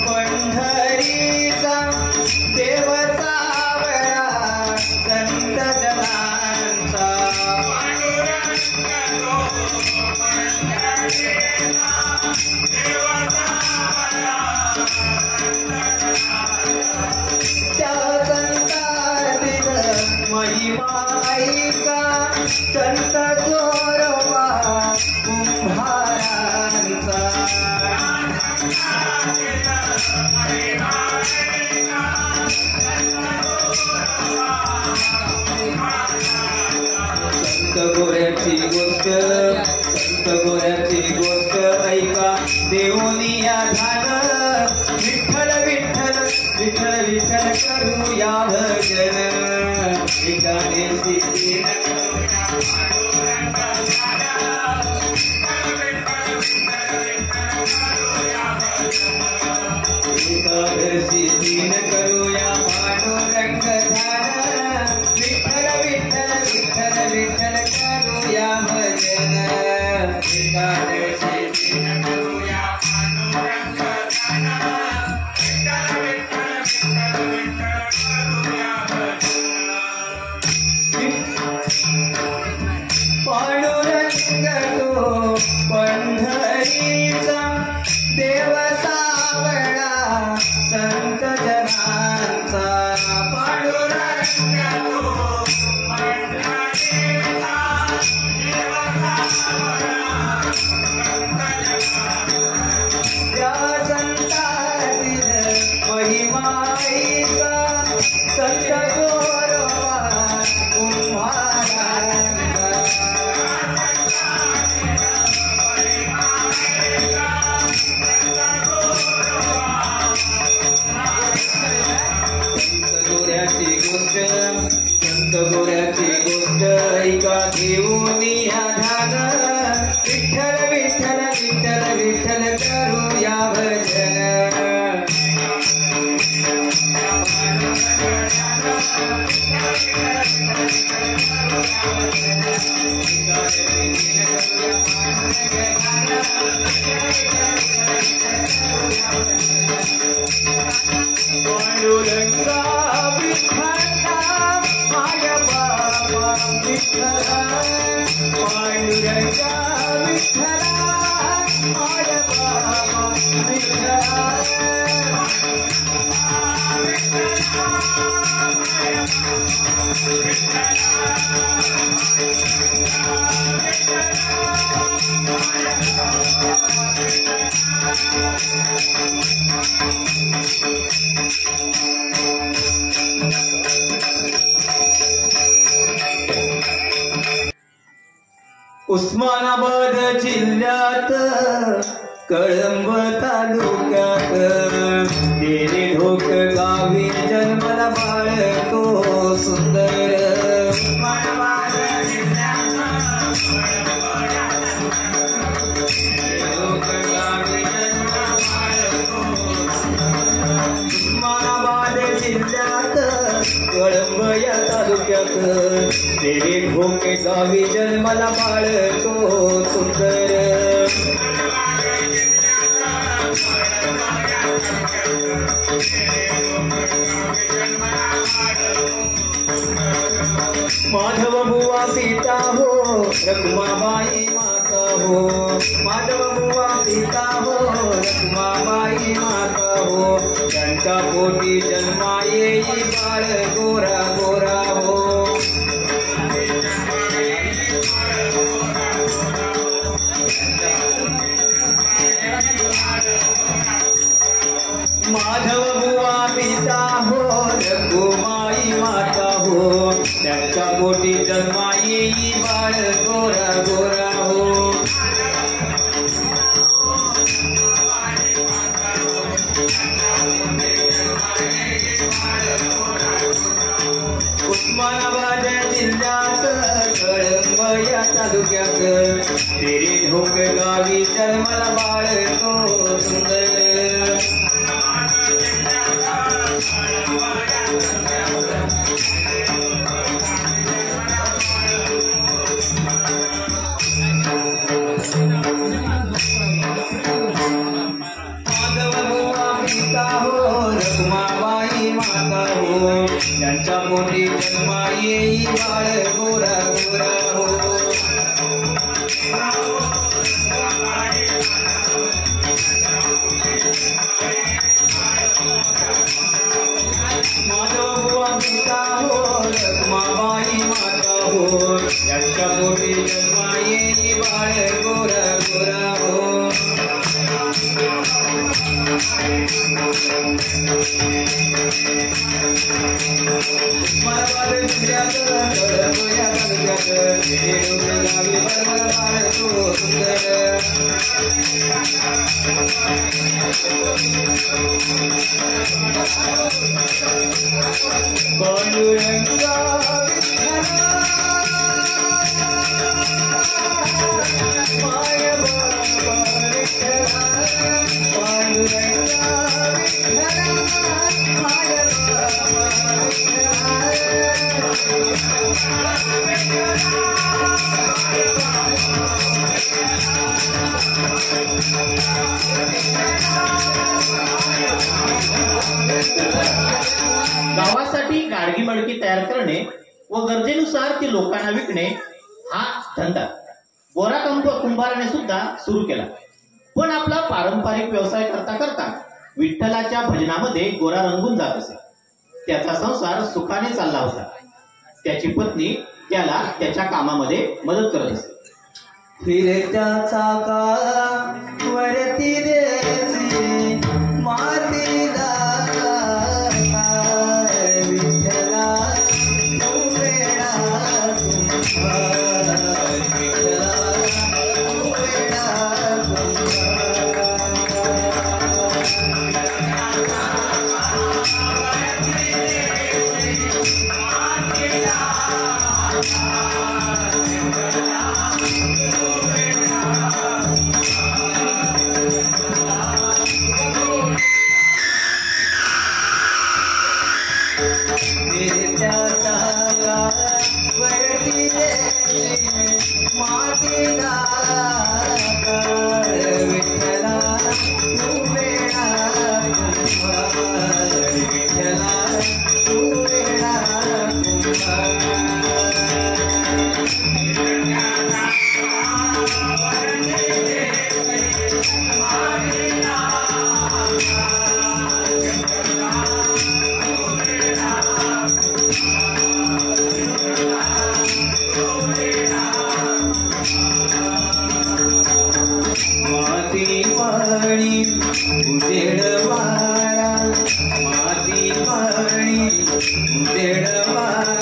पंढरीचा देव सावळा संत जनांचा, त्या संतातील महिमा ऐका संत गोरोबा कुंभारांचा। संत गोऱ्याची गोष्ट, संत गोऱ्याची गोष्ट ऐका देवोनी या ध्यान, विठ्ठल विठ्ठल विठ्ठल विठ्ठल करूया भजन। एकादशी दिन एकादशी दिन करूया पांडुरंग ध्यान, विठ्ठल विठ्ठल विठ्ठल विठ्ठल करूया भजन। एकादशी दिन करूया पांडुरंग ध्यान, विठ्ठल विठ्ठल विठ्ठल विठ्ठल करूया भजन। पांडुरंग तो विठ्ठल विठ्ठल विठ्ठल विठ्ठल करूया भजन पांडुरंगा विठ्ठला माझ्या बाबा विठ्ठला पांडुरंगा विठ्ठला माझ्या बाबा विठ्ठला उस्मानाबाद जिल्ह्यात कळंब तालुक्यात देरे ढोक गावी जन्मला बाळ तो सुंदर उस्मानाबाद जिल्ह्यात ढोक गावी जन्मला बाळ तो उस्मानाबाद जिल्ह्यात कळंब या तालुक्यात देरे ढोक गावी जन्मला बाळ तो सुंदर माधव बुवा पिता हो रखुमाबाई माता हो माधव बुवा पिता हो रखुमाबाई माता हो त्यांच्या पोटी जन्मा येई बाळ गोरा गोरा हो माधव बुवा पिता हो रघुमाई माता हो त्यांच्या पोटी जन्मा येई बाळ गोरा गोरा हो उस्मानाबाद जिल्ह्यात कळंब या तालुक्यात तेरी ढोक गावी जन्मला बाळ तो सुंदर रखुमाबाई माता हो त्यांच्या पोटी जन्मा येई बाळ गोरा गोरा हो माधव बुवा पिता हो रखुमाबाई माता हो त्यांच्या पोटी जन्मा येई बाळ गोरा गोरा हो उस्मानाबाद जिल्ह्यात कळंब या तालुक्यात देरे ढोक गावी जन्मला बाळ तो सुंदर पांडुरंगा विठ्ठला माझ्या बाबा विठ्ठला पांडुरंगा विठ्ठला माझ्या बाबा गावासाठी गाडगी मडकी तयार करणे व गरजेनुसार ती लोकांना विकणे हा धंदा गोरा कुंभाराने सुद्धा सुरू केला. पण आपला पारंपरिक व्यवसाय करता करता विठ्ठलाच्या भजनामध्ये गोरा रंगून जात असे. त्याचा संसार सुखाने चालला होता. त्याची पत्नी त्याला त्याच्या कामामध्ये मदत करत असे. फिरत्या चाका वरती देसी मातीला विठ्ठला वेळा तुम्हा विठ्ठला वेळा उजेड वारा माती पाणी उजेड वारा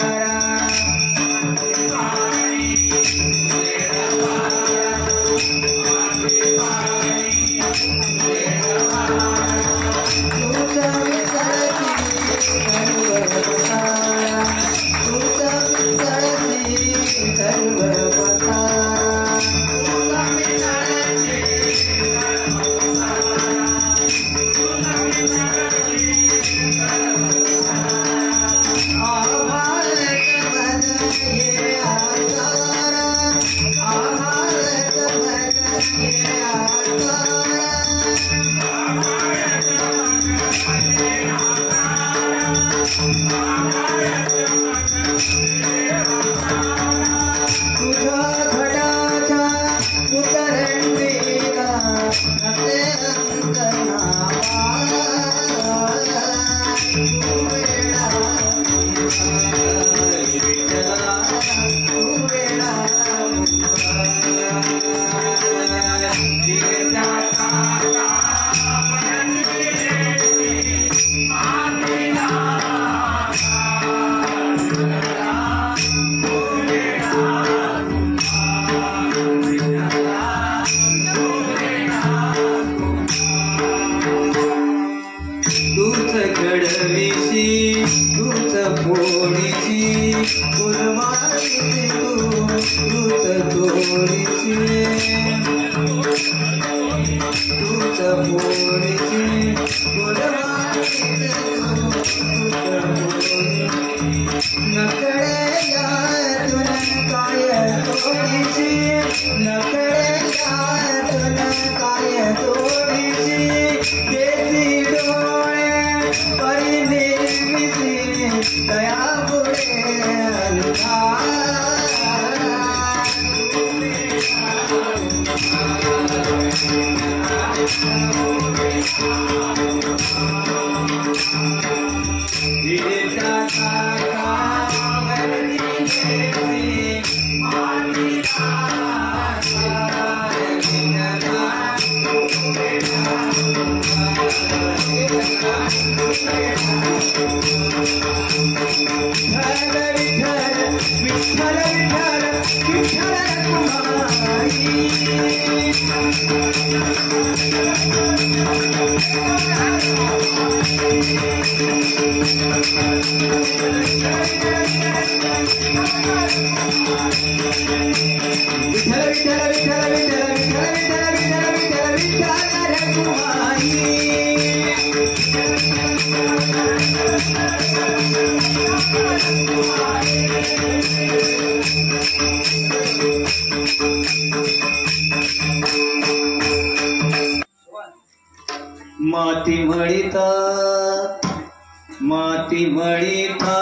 माती मळीता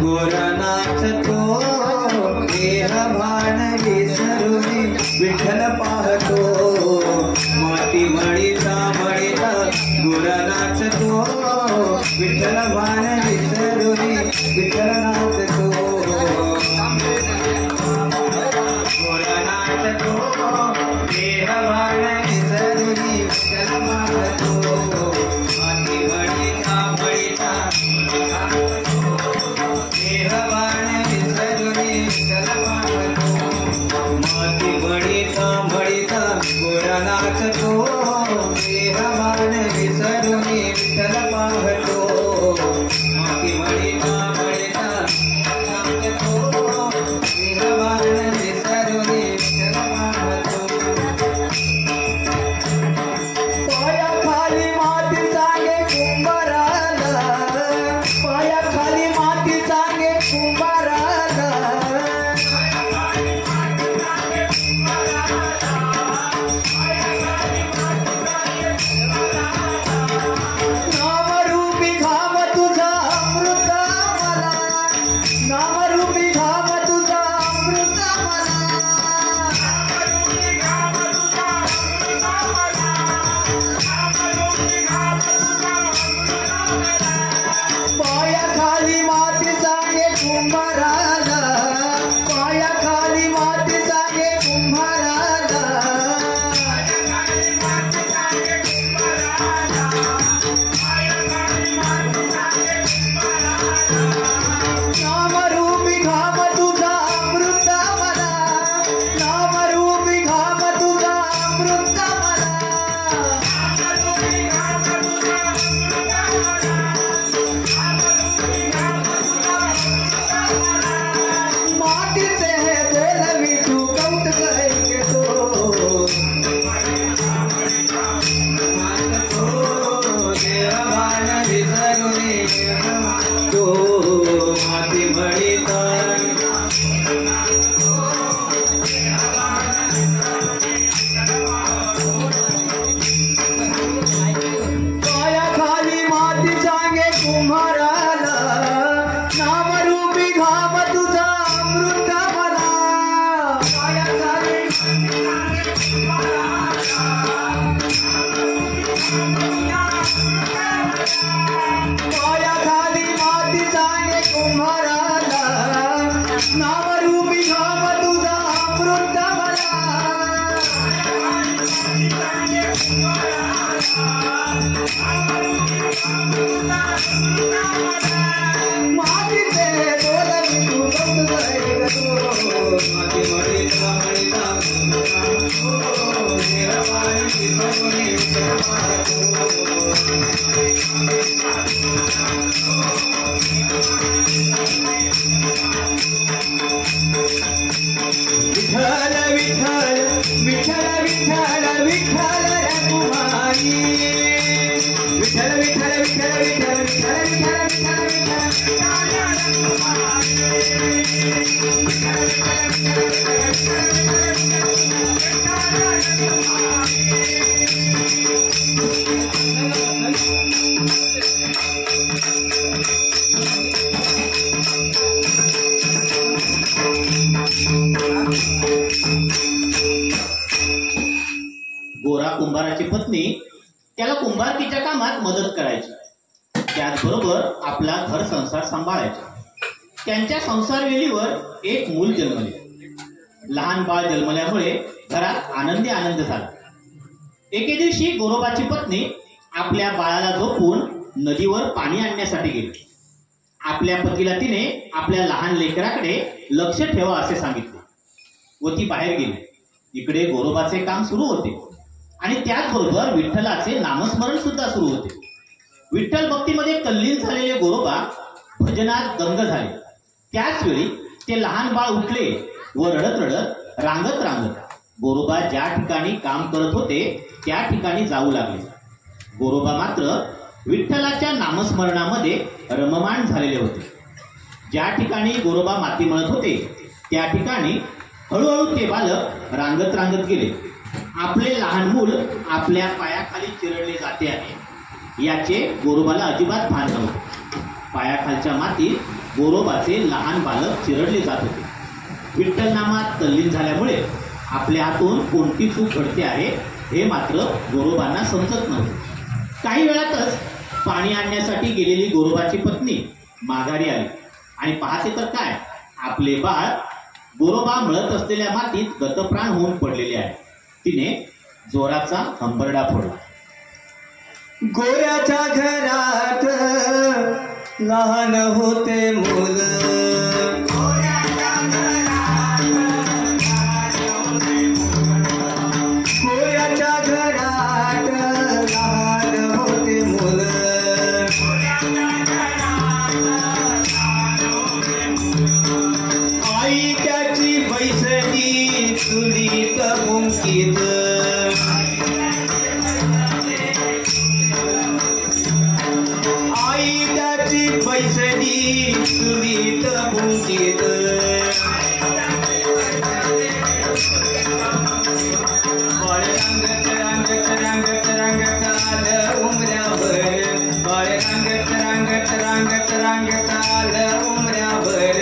गोरा नाचतो देह भान विसरुनी विठ्ठल पाहतो माती मळीता गोरा नाचतो विठ्ठल भान विसरुनी विठ्ठल नाचतो गोरा नाचतो देह भान विसरुनी विठ्ठल पाहतो माती मळीता देहवान विसरुनी विठ्ठल पाहतो माती मळीता गोरा नाचतो देहवान विसरुनी विठ्ठल पाहतो माती मळीता नाचतो देहवान विसरुनी विठ्ठल पाहतो पाया पायाखाली माती जाणे कुंभाराला नामरूपी नाम तुझा अमृत मला मातीचे बोलवी तू कौतुक माती मडी विठ्ठल विठ्ठल विठ्ठल विठ्ठल विठ्ठल रघुमाई विठ्ठल विठ्ठल विठ्ठल विठ्ठल विठ्ठल विठ्ठल गोरा कुंभाराची पत्नी त्याला कुंभारकीच्या कामात मदत करायची, त्याचबरोबर आपला घर संसार सांभाळायचा. त्यांच्या संसारवेलीवर एक मूल जन्मले. लहान बाळ जन्मल्यामुळे घरात आनंदी आनंद झाला. एके दिवशी गोरोबाची पत्नी आपल्या बाळाला झोपून नदीवर पाणी आणण्यासाठी गेली. आपल्या पतीला तिने आपल्या लहान लेकराकडे लक्ष ठेवा असे सांगितले व ती बाहेर गेली. इकडे गोरोबाचे काम सुरू होते आणि त्याचबरोबर विठ्ठलाचे नामस्मरण सुद्धा सुरू होते. विठ्ठल भक्तीमध्ये तल्लीन झालेले गोरोबा भजनात दंग झाले. त्याच वेळी ते लहान बाळ उठले व रडत रडत रांगत रांगत गोरोबा ज्या ठिकाणी काम करत होते त्या ठिकाणी जाऊ लागले. गोरोबा मात्र विठ्ठलाच्या नामस्मरणामध्ये रममाण झालेले होते. ज्या ठिकाणी गोरोबा माती मळत होते त्या ठिकाणी हळूहळू ते बालक रांगत रांगत गेले. आपले लहान मूल आपल्या पायाखाली चिरडले जाते आहे याचे गोरोबाला अजिबात भान नव्हते. पायाखालच्या मातीत गोरोबाचे लहान बालक चिरडले जात होते. विठ्ठल नामात तल्लीन झाल्यामुळे आपल्या हातून कोणती चूक घडते आहे हे मात्र गोरोबांना समजत नव्हते. काही वेळातच पाणी आणण्यासाठी गेलेली गोरोबाची पत्नी माघारी आली आणि पाहते तर काय, आपले बाळ गोरोबा मळत असलेल्या मातीत गतप्राण होऊन पडलेले आहे. तिने जोराचा हंबरडा फोडला. गोऱ्याच्या घरात लहान होते मूल गोऱ्याच्या घरात लहान होते मूल आई त्याची बैसली चुलीत मुंकीत आई त्याची बैसली चुलीत मुंकीत बाळ रंगत रंगत रंगत रंगत आलं उमऱ्यावर बाळ रंगत रंगत रंगत रंगत आलं उमऱ्यावर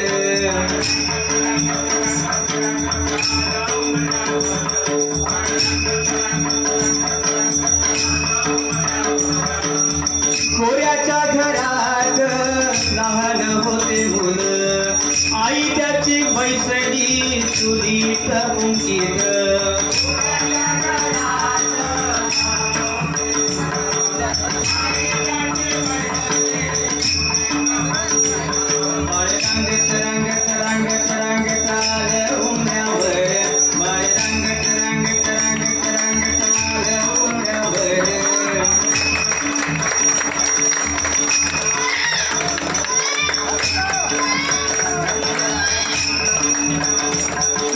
गोऱ्याच्या घरात लहान होते मूल आई त्याची बैसली चुलीत मुंकीत बाळ रंगत रंगत रंगत रंगत आलं उमऱ्यावर बाळ रंगत रंगत रंगत रंगत आलं उमऱ्यावर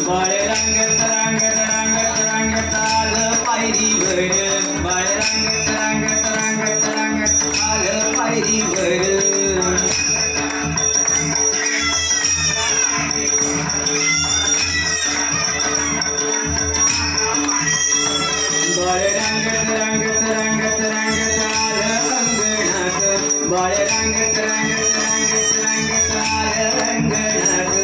बाळ रंगत रंगत रंगत रंगत आलं पायरीवर बाळ रंगत रंगत रंगत रंगत आलं पायरीवर बाळ रंगत रंगत रंगत रंगत आलं अंगणात बाळ रंगत रंगत रंगत रंगत आलं अंगणात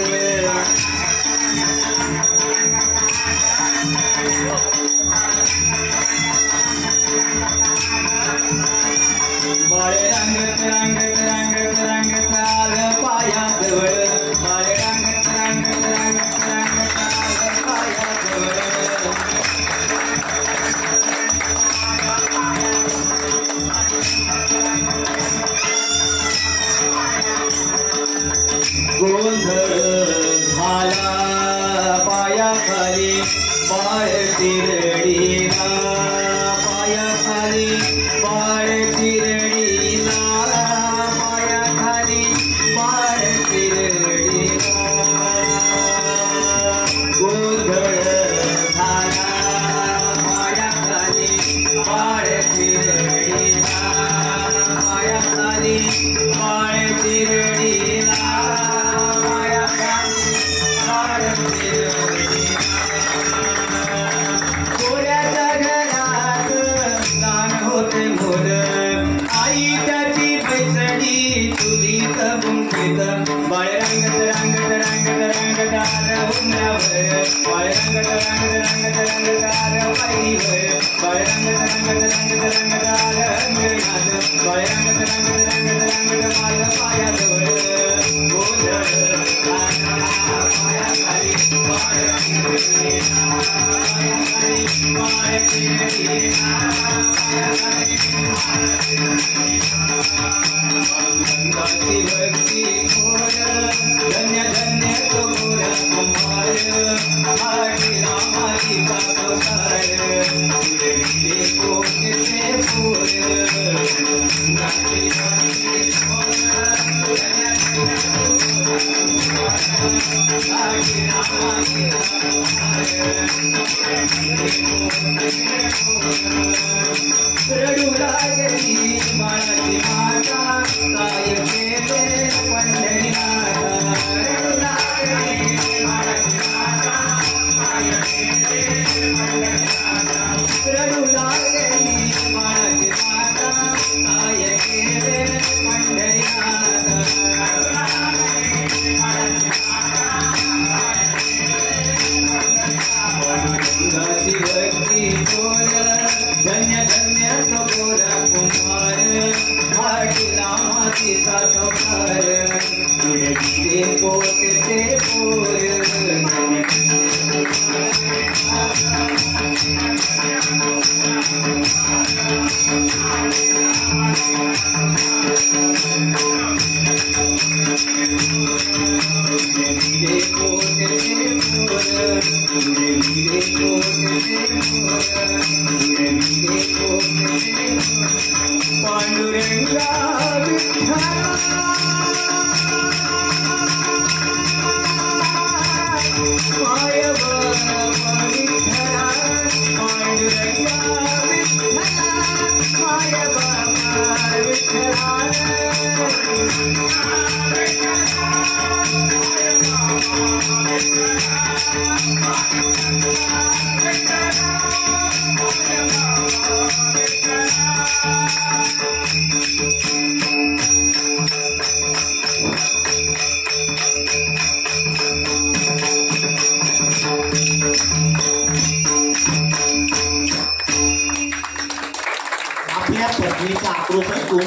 आपल्या पत्नीचा आक्रोश ऐकून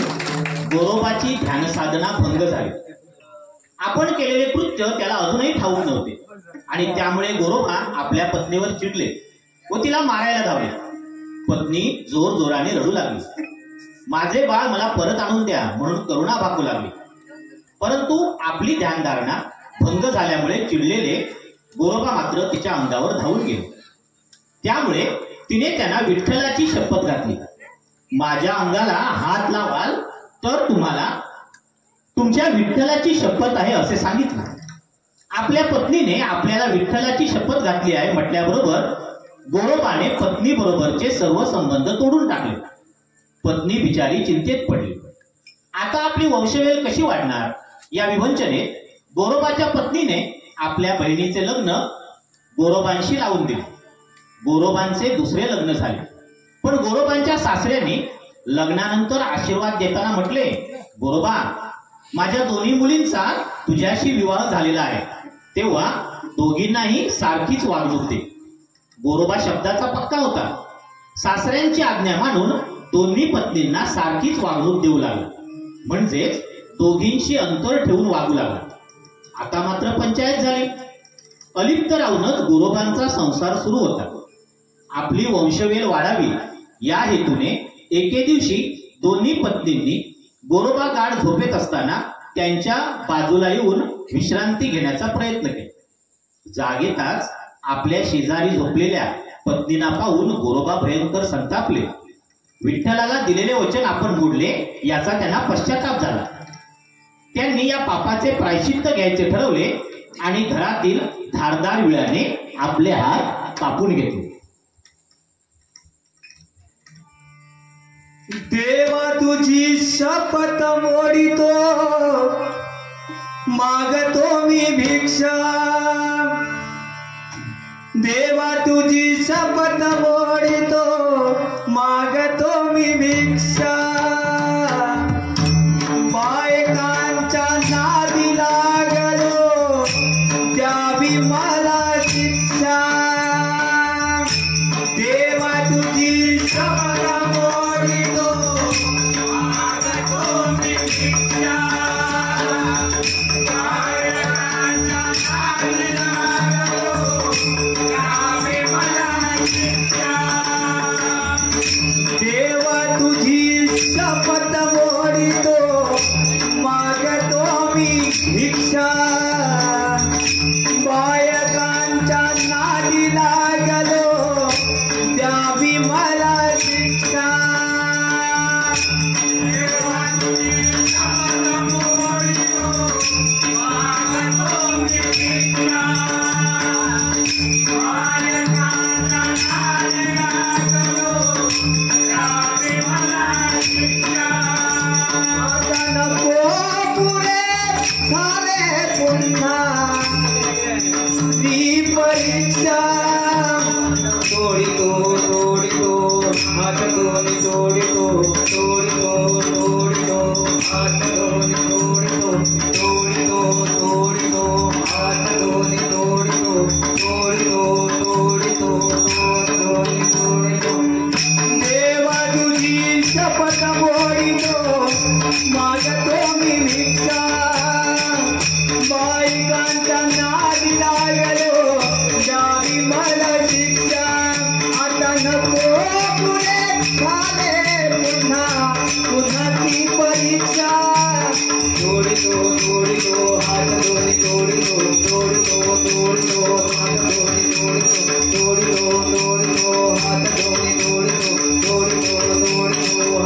गोरोबाची ध्यान साधना भंग झाली. आपण केलेले कृत्य त्याला अजूनही ठाऊक नव्हते आणि त्यामुळे गोरोबा आपल्या पत्नीवर चिडले व तिला मारायला धावले. पत्नी जोर जोराने रडू लागली. माझे बाळ मला परत आणून द्या म्हणून करुणा भाकू लागली. परंतु आपली ध्यानधारणा भंग झाल्यामुळे चिडलेले गोरोबा मात्र तिच्या अंगावर धावून गेले. त्यामुळे तिने त्यांना विठ्ठलाची शपथ घातली. माझ्या अंगाला हात लावाल तर तुम्हाला तुमच्या विठ्ठलाची शपथ आहे असे सांगितले. आपल्या पत्नीने आपल्याला विठ्ठलाची शपथ घातली आहे म्हटल्याबरोबर गोरोबाने पत्नी बरोबरचे सर्व संबंध तोडून टाकले. पत्नी बिचारी चिंतेत पडली. आता आपली वंशवेल कशी वाढणार या विवंचनेत गोरोबाच्या पत्नीने आपल्या बहिणीचे लग्न गोरोबांशी लावून दिले. गोरोबांचे दुसरे लग्न झाले. पण गोरोबांच्या सासऱ्यांनी लग्नानंतर आशीर्वाद देताना म्हटले, गोरोबा माझ्या दोन्ही मुलींचा तुझ्याशी विवाह झालेला आहे तेव्हा दोघींनाही सारखीच वागणूक दे. गोरोबा शब्दाचा पक्का होता. सासऱ्यांची आज्ञा मानून दोन्ही पत्नींना सारखीच वागणूक देऊ लागला. म्हणजेच दोघींशी अंतर ठेवून वागू लागला. आता मात्र पंचायत झाली. अलिप्त राहूनच गोरोबांचा संसार सुरू होता. आपली वंशवेल वाढावी या हेतूने एके दिवशी दोन्ही पत्नींनी गोरोबा गाढ झोपेत असताना त्यांच्या बाजूला येऊन विश्रांती घेण्याचा प्रयत्न केला. जागेताच आपल्या शेजारी झोपलेल्या पत्नींना पाहून गोरोबा भयंकर संतापले. विठ्ठलाला दिलेले वचन आपण मोडले याचा त्यांना पश्चाताप झाला. त्यांनी या पापाचे प्रायश्चित्त घ्यायचे ठरवले आणि घरातील धारदार विळ्याने आपले हात कापून घेतले. देवा तुझी शपथ मोडितो मागतो मी भिक्षा. देवा तुझी शपथ मोडितो मागतो मी भिक्षा. बायकांच्या नादी लागलो द्यावी मला शिक्षा. देवा द्यावी मला शिक्षा आता नको पुढे झाले पुन्हा ती परीक्षा तोडितो हात दोन्ही तोडितो हात दोन्ही तोडितो हात दोन्ही तोडितो देवा तुझी शपथ मोडितो मागतो मी भिक्षा बायकांच्या नादी लागलो द्यावी मला शिक्षा आता नको पुढे झाले पुन्हा ती परीक्षा तोडितो हात दोन्ही तोडितो हात दोन्ही तोडितो हात दोन्ही तोडितो हात दोन्ही तोडितो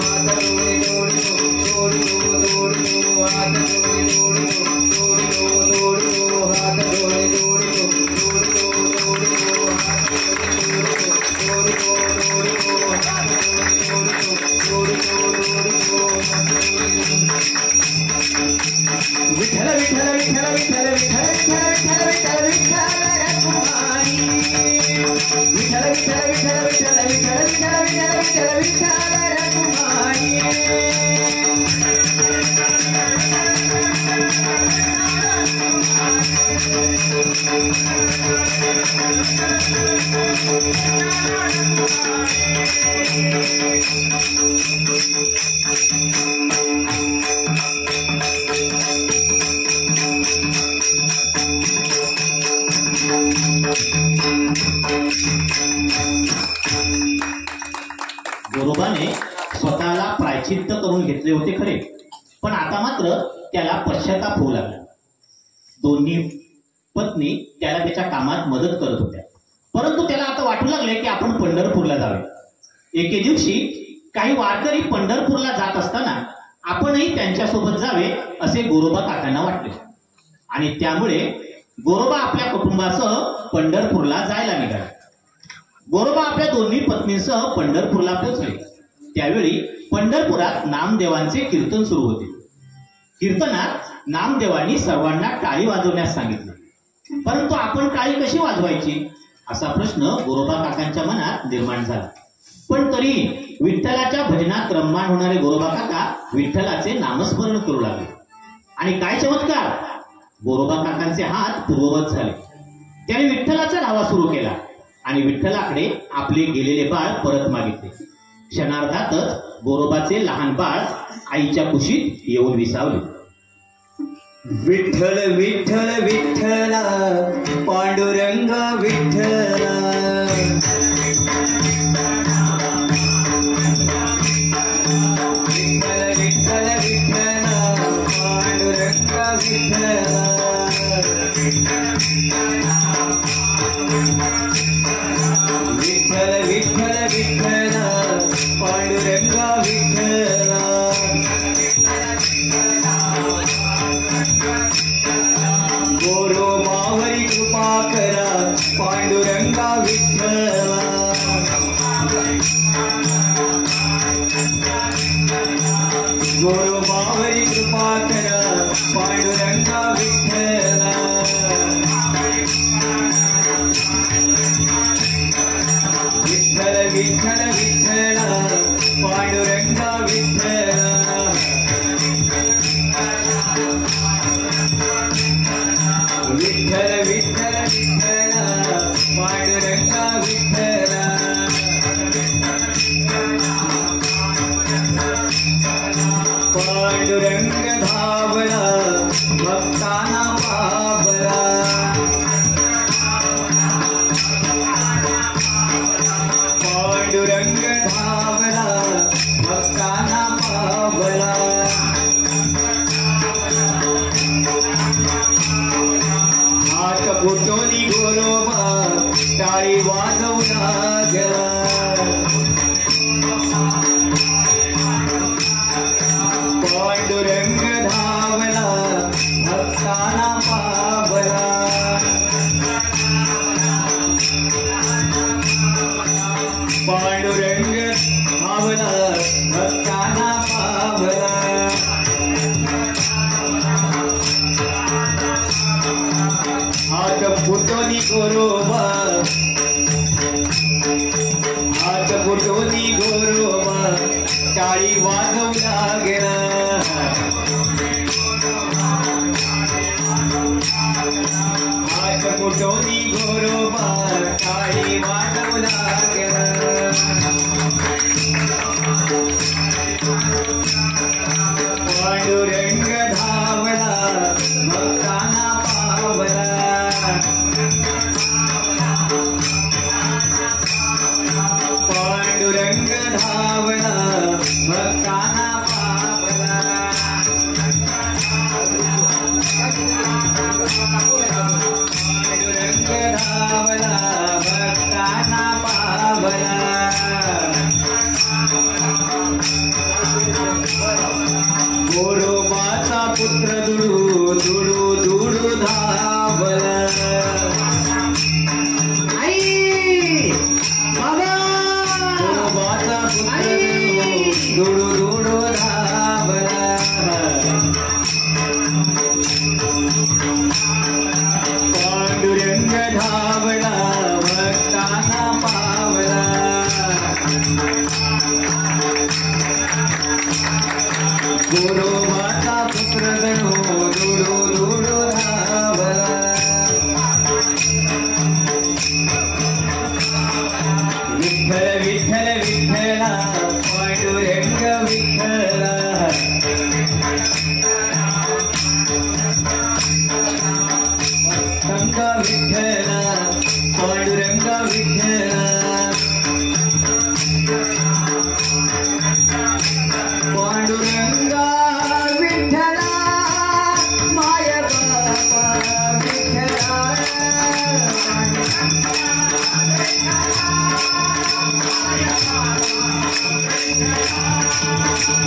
हात दोन्ही विठ्ठल विठ्ठल विठ्ठल विठ्ठल विठ्ठल विठ्ठल विठ्ठल विठ्ठल रखुमाई विठ्ठल विठ्ठल विठ्ठल विठ्ठल विठ्ठल विठ्ठल विठ्ठल विठ्ठल रखुमाई गोरोबाने स्वतःला प्रायचित्त करून घेतले होते खरे, पण आता मात्र त्याला पश्चाताप होऊ लागला. दोन्ही पत्नी त्याला त्याच्या कामात मदत करत होत्या, परंतु त्याला आता वाटू लागले की आपण पंढरपूरला जावे. एके दिवशी काही वारकरी पंढरपूरला जात असताना आपणही त्यांच्यासोबत जावे असे गोरोबा काकांना वाटले आणि त्यामुळे गोरोबा आपल्या कुटुंबासह पंढरपूरला जायला निघाले. गोरोबा आपल्या दोन्ही पत्नींसह पंढरपूरला पोहोचले. त्यावेळी पंढरपुरात नामदेवांचे कीर्तन सुरू होते. कीर्तनात नामदेवांनी सर्वांना टाळी वाजवण्यास सांगितले, परंतु आपण टाळी कशी वाजवायची असा प्रश्न गोरोबा काकांच्या मनात निर्माण झाला. पण तरी विठ्ठलाच्या भजनात रममाण होणारे गोरोबा काका विठ्ठलाचे नामस्मरण करू लागले आणि काय चमत्कार, गोरोबा काकांचे हात पूर्ववत झाले. त्याने विठ्ठलाचा धावा सुरू केला आणि विठ्ठलाकडे आपले गेलेले बाळ परत मागितले. क्षणार्धातच गोरोबाचे लहान बाळ आईच्या कुशीत येऊन विसावले. विठ्ठल विठ्ठल विठ्ठला पांडुरंग विठ्ठला विठ्ठल विठ्ठल विठ्ठला पांडुरंग विठ्ठला विठ्ठल विठ्ठल विठ्ठला पांडुरंग विठ्ठला गोरोबावरी कृपा करा पांडुरंगा विठ्ठला गोरोबावरी कृपा करा पांडुरंगा विठ्ठला विठ्ठल विठ्ठल विठ्ठला पांडुरंगा विठ्ठला विठ्ठल विठ्ठल विठ्ठला पांडुरंगा विठ्ठला पांडुरंग धावला भक्ताना पावला पांडुरंग धावला भक्ताना पांडुरंग भावला भक्ताना पावला हात फुटोनी गोरोबा हात फुटोनी गोरोबा टाळी वाजवू लागला हात फुटोनी गोरोबा टाळी वाजवू लागला पांडुरंग धावला भक्ताना पावला पांडुरंग धावला भक्ताना पावला पांडुरंग धावला भक्ताना पावला गोरोबाचा पुत्र दुडू दुडू दुडू धावला गोरोबाचा पुत्र दुडू दुडू धावला पांडुरंग धावला भक्ताना पावला गोरोबाचा पुत्र जणू दुडू दुडू धावला विठ्ठल विठ्ठल विठ्ठला पांडुरंग विठ्ठला संत विठ्ठला पांडुरंग विठ्ठला पांडुरंगा विठ्ठला माय बाबा विठ्ठला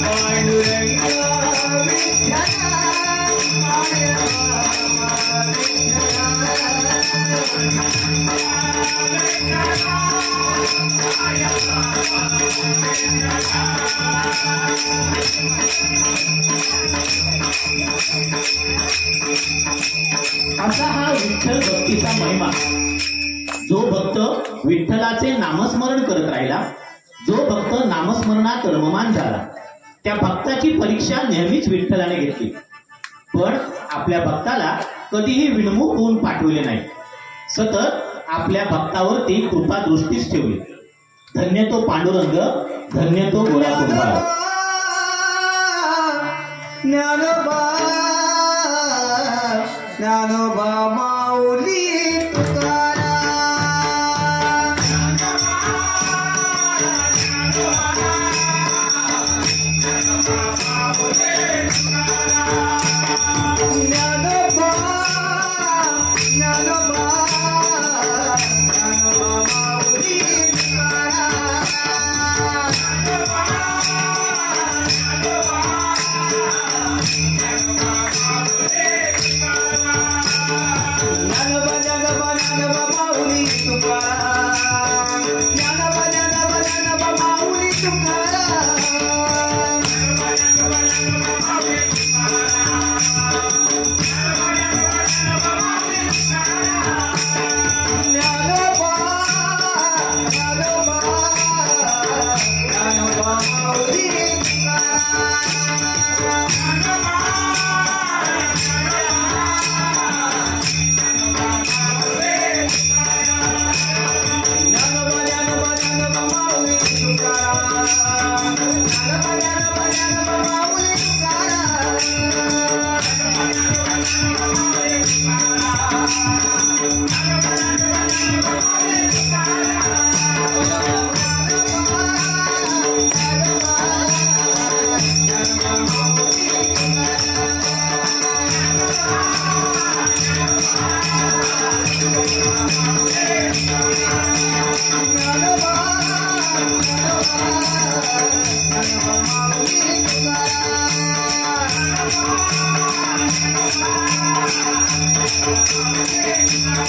पांडुरंगा विठ्ठला माय बाबा असा हा विठ्ठल भक्तीचा महिमा. जो भक्त विठ्ठलाचे नामस्मरण करत राहिला, जो भक्त नामस्मरणात रममान झाला, त्या भक्ताची परीक्षा नेहमीच विठ्ठलाने घेतली. पण आपल्या भक्ताला कधीही विनमुख होऊन पाठवले नाही. सतत आपल्या भक्तावरती कृपा दृष्टीच ठेवली. धन्य तो पांडुरंग, धन्य तो गोरा कुंभार. ज्ञानोबा ज्ञानोबा माऊली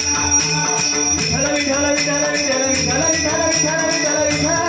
विठ्ठल विठ्ठल विठ्ठल विठ्ठल विठ्ठल विठ्ठल विठ्ठल विठ्ठल विठ्ठल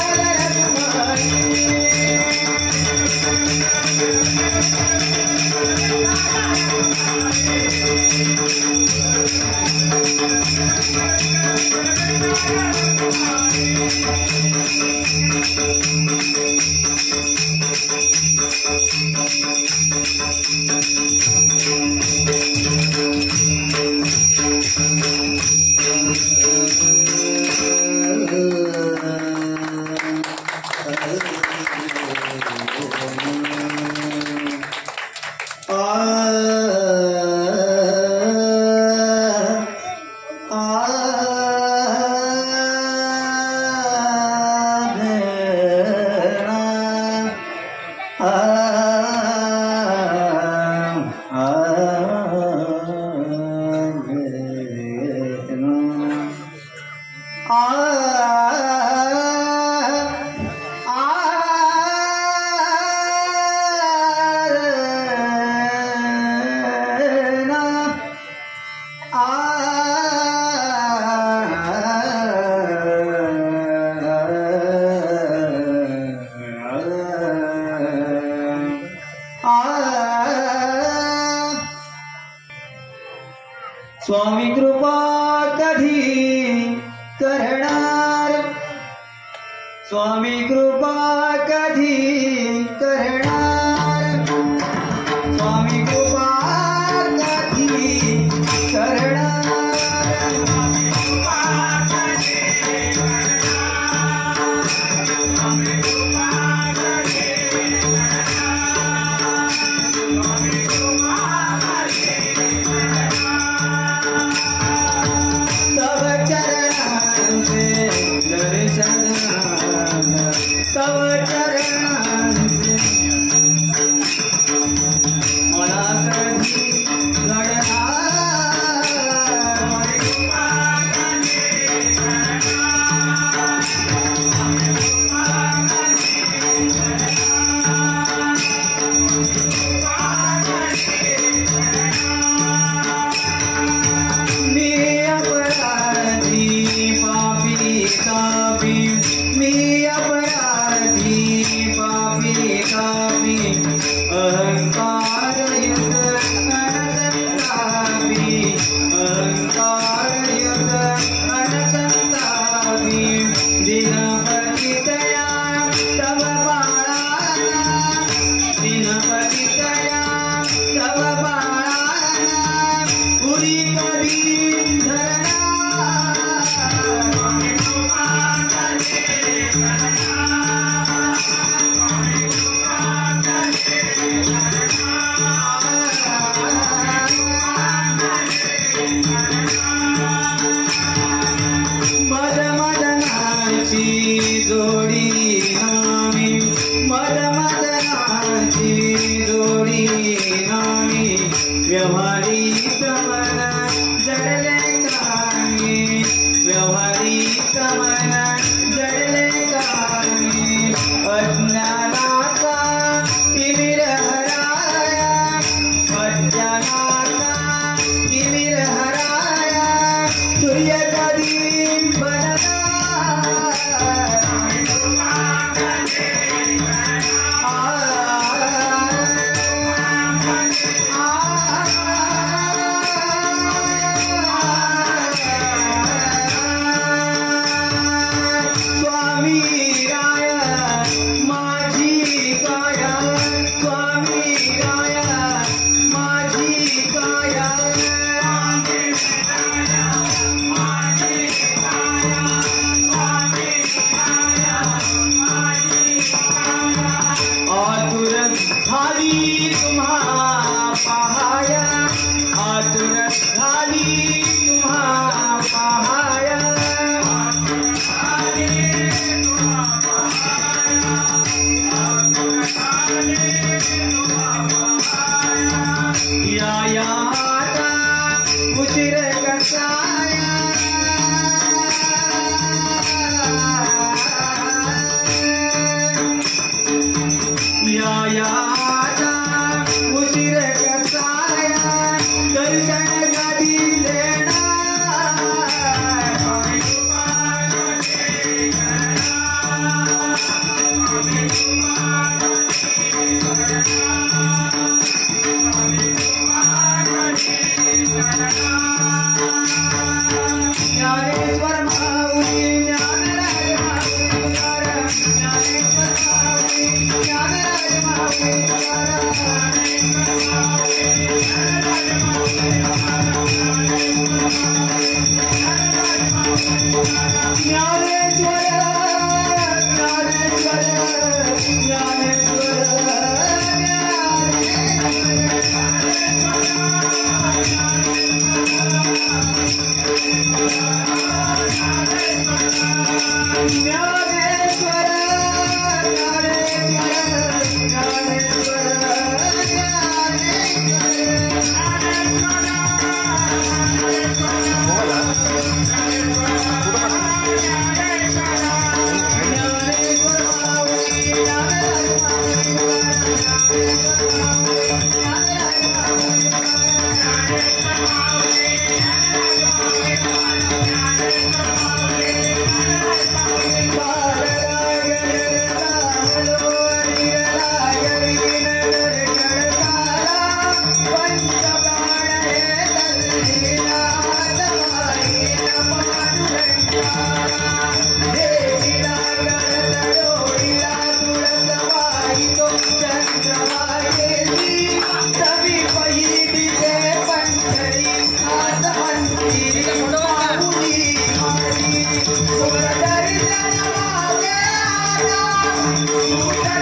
स्वामी कृपा कधी करणार, स्वामी कृपा कधी करणार, स्वामी कृपा कधी करणार, तव चरणांचे मला कधी घडणार, मी अपराधी पापी तापी, मी अपराधी पापी तापी, अहंकार युक्त अनसंतापी, अहंकार युक्त अनसंतापी, दिनपती दया तव बाळाला, दिनपती दया तव बाळाला, पुरी कधी धरणार, मदमदनाची जोडी नामी, मदमदनाची जोडी नामी, व्यवहारिक मन जडले कामी, व्यवहारिक मन जडले कामी, अज्ञानाचा तिमिर हराया, अज्ञानाचा तिमिर हराया, सूर्य कधी बनणार, स्वामी राय माझी काया, स्वामी राय माझी काया, आतुर झाली तुम्हा पहाया, आतुर झाली तुम्हा पहाया, या आता उशीर कसाया, या आता तुझ्या